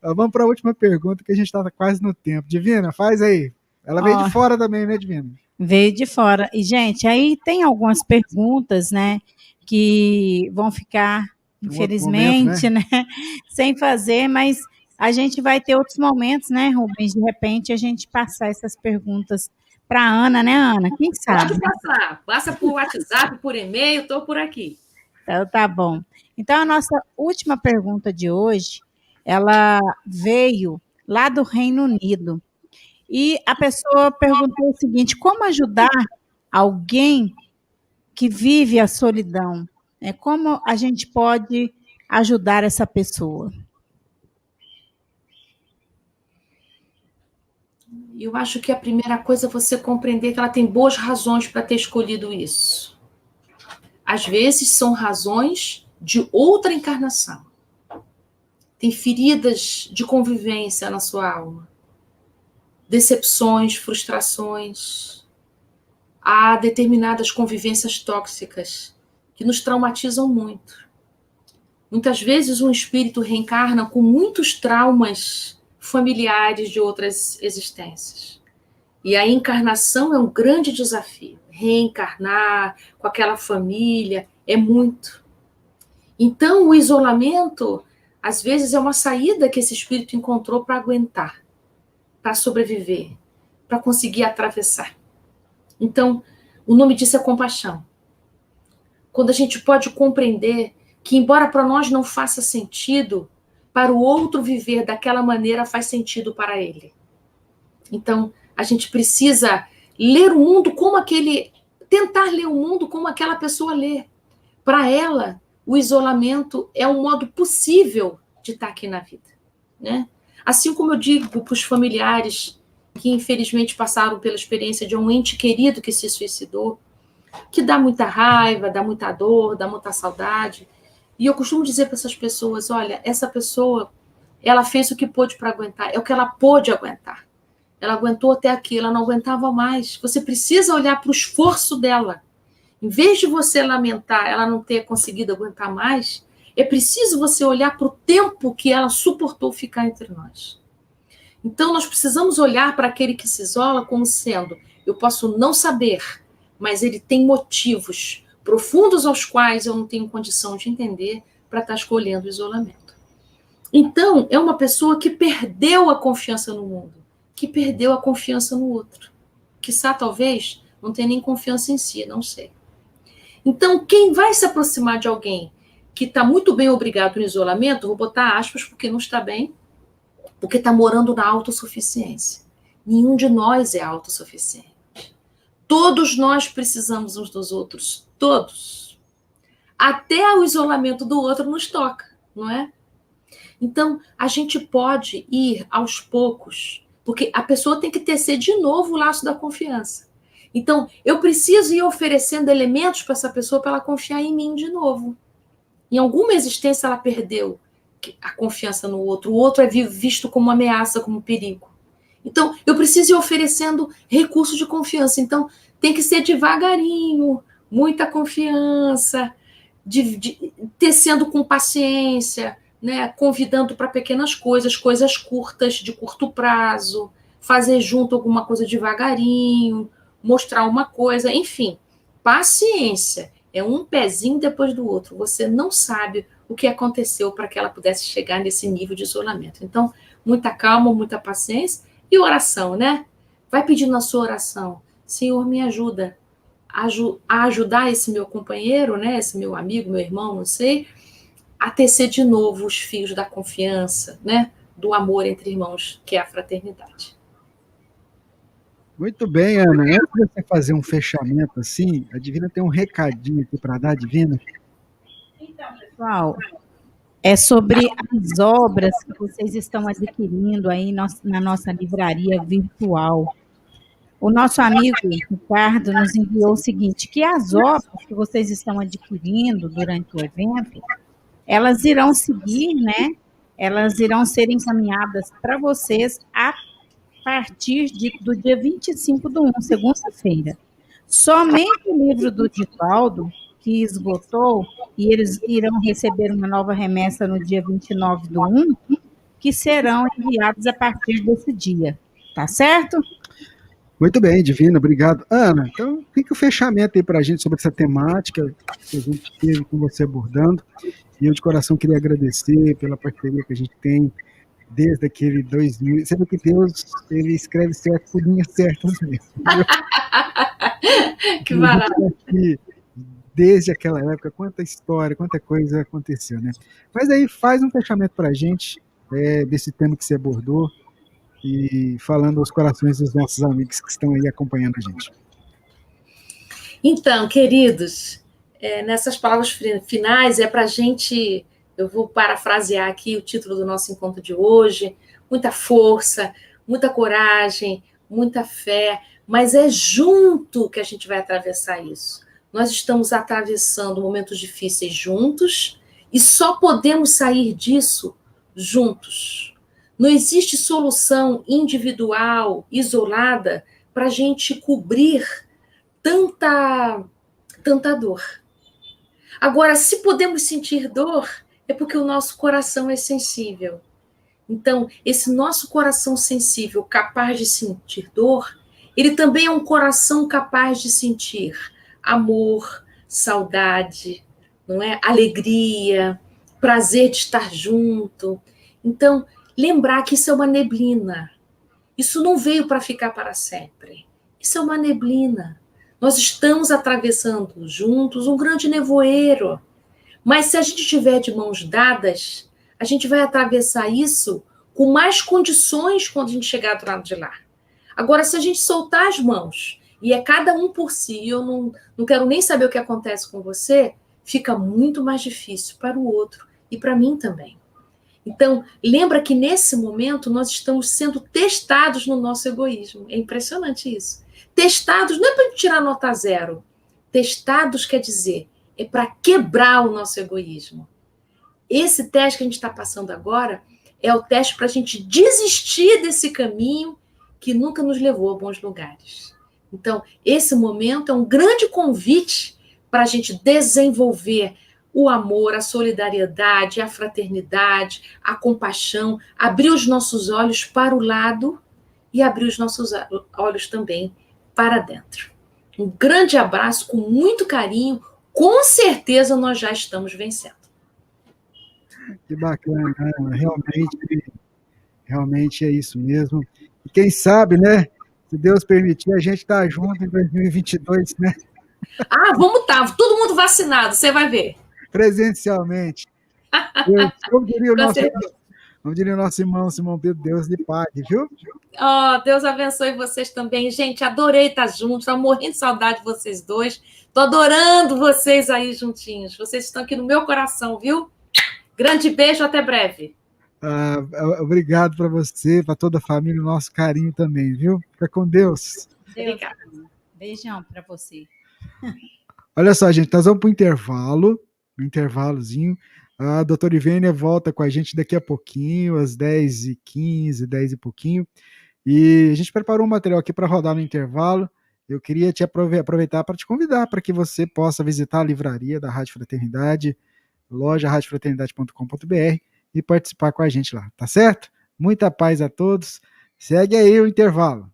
Vamos para a última pergunta, que a gente está quase no tempo. Divina, faz aí. Ela veio de fora também, né, Divina? Veio de fora. E, gente, aí tem algumas perguntas, né, que vão ficar, infelizmente, momento, né, sem fazer, mas a gente vai ter outros momentos, né, Rubens? De repente, a gente passar essas perguntas para a Ana, né, Ana? Quem sabe? Pode passar. Passa por WhatsApp, por e-mail, estou por aqui. Então, tá bom. Então, a nossa última pergunta de hoje, ela veio lá do Reino Unido. E a pessoa perguntou o seguinte: como ajudar alguém que vive a solidão? Como a gente pode ajudar essa pessoa? Eu acho que a primeira coisa é você compreender que ela tem boas razões para ter escolhido isso. Às vezes são razões de outra encarnação. Tem feridas de convivência na sua alma. Decepções, frustrações. Há determinadas convivências tóxicas que nos traumatizam muito. Muitas vezes um espírito reencarna com muitos traumas familiares de outras existências. E a encarnação é um grande desafio. Reencarnar com aquela família é muito. Então, o isolamento, às vezes, é uma saída que esse espírito encontrou para aguentar, para sobreviver, para conseguir atravessar. Então, o nome disso é compaixão. Quando a gente pode compreender que, embora para nós não faça sentido, para o outro viver daquela maneira faz sentido para ele. Então, a gente precisa ler o mundo como tentar ler o mundo como aquela pessoa lê. Para ela, o isolamento é um modo possível de estar aqui na vida, né? Assim como eu digo para os familiares que infelizmente passaram pela experiência de um ente querido que se suicidou, que dá muita raiva, dá muita dor, dá muita saudade. E eu costumo dizer para essas pessoas: olha, essa pessoa, ela fez o que pôde para aguentar, é o que ela pôde aguentar. Ela aguentou até aqui, ela não aguentava mais. Você precisa olhar para o esforço dela. Em vez de você lamentar ela não ter conseguido aguentar mais, é preciso você olhar para o tempo que ela suportou ficar entre nós. Então, nós precisamos olhar para aquele que se isola como sendo: eu posso não saber, mas ele tem motivos profundos aos quais eu não tenho condição de entender para estar escolhendo o isolamento. Então, é uma pessoa que perdeu a confiança no mundo, que perdeu a confiança no outro. Quiçá, talvez, não tenha nem confiança em si, não sei. Então, quem vai se aproximar de alguém que está muito bem obrigado no isolamento, vou botar aspas porque não está bem, porque está morando na autossuficiência. Nenhum de nós é autossuficiente. Todos nós precisamos uns dos outros, todos. Até o isolamento do outro nos toca, não é? Então, a gente pode ir aos poucos, porque a pessoa tem que tecer de novo o laço da confiança. Então, eu preciso ir oferecendo elementos para essa pessoa para ela confiar em mim de novo. Em alguma existência ela perdeu a confiança no outro. O outro é visto como ameaça, como perigo. Então, eu preciso ir oferecendo recursos de confiança. Então, tem que ser devagarinho, muita confiança, tecendo com paciência, né? Convidando para pequenas coisas curtas, de curto prazo, fazer junto alguma coisa devagarinho, mostrar uma coisa, enfim, paciência. É um pezinho depois do outro. Você não sabe o que aconteceu para que ela pudesse chegar nesse nível de isolamento. Então, muita calma, muita paciência e oração, né? Vai pedindo na sua oração, Senhor, me ajuda a ajudar esse meu companheiro, né? Esse meu amigo, meu irmão, não sei, a tecer de novo os fios da confiança, né? Do amor entre irmãos, que é a fraternidade. Muito bem, Ana. Antes de você fazer um fechamento assim, a Divina tem um recadinho aqui para dar, Divina. Então, pessoal, é sobre as obras que vocês estão adquirindo aí na nossa livraria virtual. O nosso amigo Ricardo nos enviou o seguinte, que as obras que vocês estão adquirindo durante o evento, elas irão seguir, né? Elas irão ser encaminhadas para vocês a partir do dia 25/1, segunda-feira. Somente o livro do Divaldo, que esgotou, e eles irão receber uma nova remessa no dia 29/1, que serão enviados a partir desse dia. Tá certo? Muito bem, Divina, obrigado. Ana, então fica o fechamento aí para a gente sobre essa temática que a gente teve com você abordando. E eu de coração queria agradecer pela parceria que a gente tem desde aquele 2000. Você vê que Deus, ele escreve certo por linhas certas mesmo. Que maravilha. Desde aquela época, quanta história, quanta coisa aconteceu, né? Mas aí faz um fechamento para a gente desse tema que você abordou e falando aos corações dos nossos amigos que estão aí acompanhando a gente. Então, queridos, nessas palavras finais é para a gente, eu vou parafrasear aqui o título do nosso encontro de hoje, muita força, muita coragem, muita fé, mas é junto que a gente vai atravessar isso. Nós estamos atravessando momentos difíceis juntos e só podemos sair disso juntos. Não existe solução individual, isolada, para a gente cobrir tanta dor. Agora, se podemos sentir dor, é porque o nosso coração é sensível. Então, esse nosso coração sensível, capaz de sentir dor, ele também é um coração capaz de sentir amor, saudade, não é? Alegria, prazer de estar junto. Então, lembrar que isso é uma neblina. Isso não veio para ficar para sempre. Isso é uma neblina. Nós estamos atravessando juntos um grande nevoeiro. Mas se a gente estiver de mãos dadas, a gente vai atravessar isso com mais condições quando a gente chegar do lado de lá. Agora, se a gente soltar as mãos, e é cada um por si, eu não quero nem saber o que acontece com você, fica muito mais difícil para o outro e para mim também. Então, lembra que nesse momento nós estamos sendo testados no nosso egoísmo. É impressionante isso. Testados não é para tirar nota 0. Testados quer dizer, é para quebrar o nosso egoísmo. Esse teste que a gente está passando agora é o teste para a gente desistir desse caminho que nunca nos levou a bons lugares. Então, esse momento é um grande convite para a gente desenvolver o amor, a solidariedade, a fraternidade, a compaixão, abrir os nossos olhos para o lado e abrir os nossos olhos também para dentro. Um grande abraço, com muito carinho, com certeza nós já estamos vencendo. Que bacana, Ana. Realmente é isso mesmo. E quem sabe, né? Se Deus permitir, a gente está junto em 2022, né? Ah, vamos estar, todo mundo vacinado, você vai ver. Presencialmente. Como diria o nosso irmão Simão Pedro, Deus lhe pague, viu? Oh, Deus abençoe vocês também. Gente, adorei estar juntos, estou morrendo de saudade de vocês dois. Estou adorando vocês aí juntinhos. Vocês estão aqui no meu coração, viu? Grande beijo, até breve. Obrigado para você, para toda a família, o nosso carinho também, viu? Fica com Deus. Obrigada. Beijão para você. Olha só, gente, nós vamos para o intervalo, um intervalozinho. A doutora Ivênia volta com a gente daqui a pouquinho, às 10h15, 10 e pouquinho. E a gente preparou um material aqui para rodar no intervalo. Eu queria te aproveitar para te convidar para que você possa visitar a livraria da Rádio Fraternidade, loja radiofraternidade.com.br e participar com a gente lá, tá certo? Muita paz a todos. Segue aí o intervalo.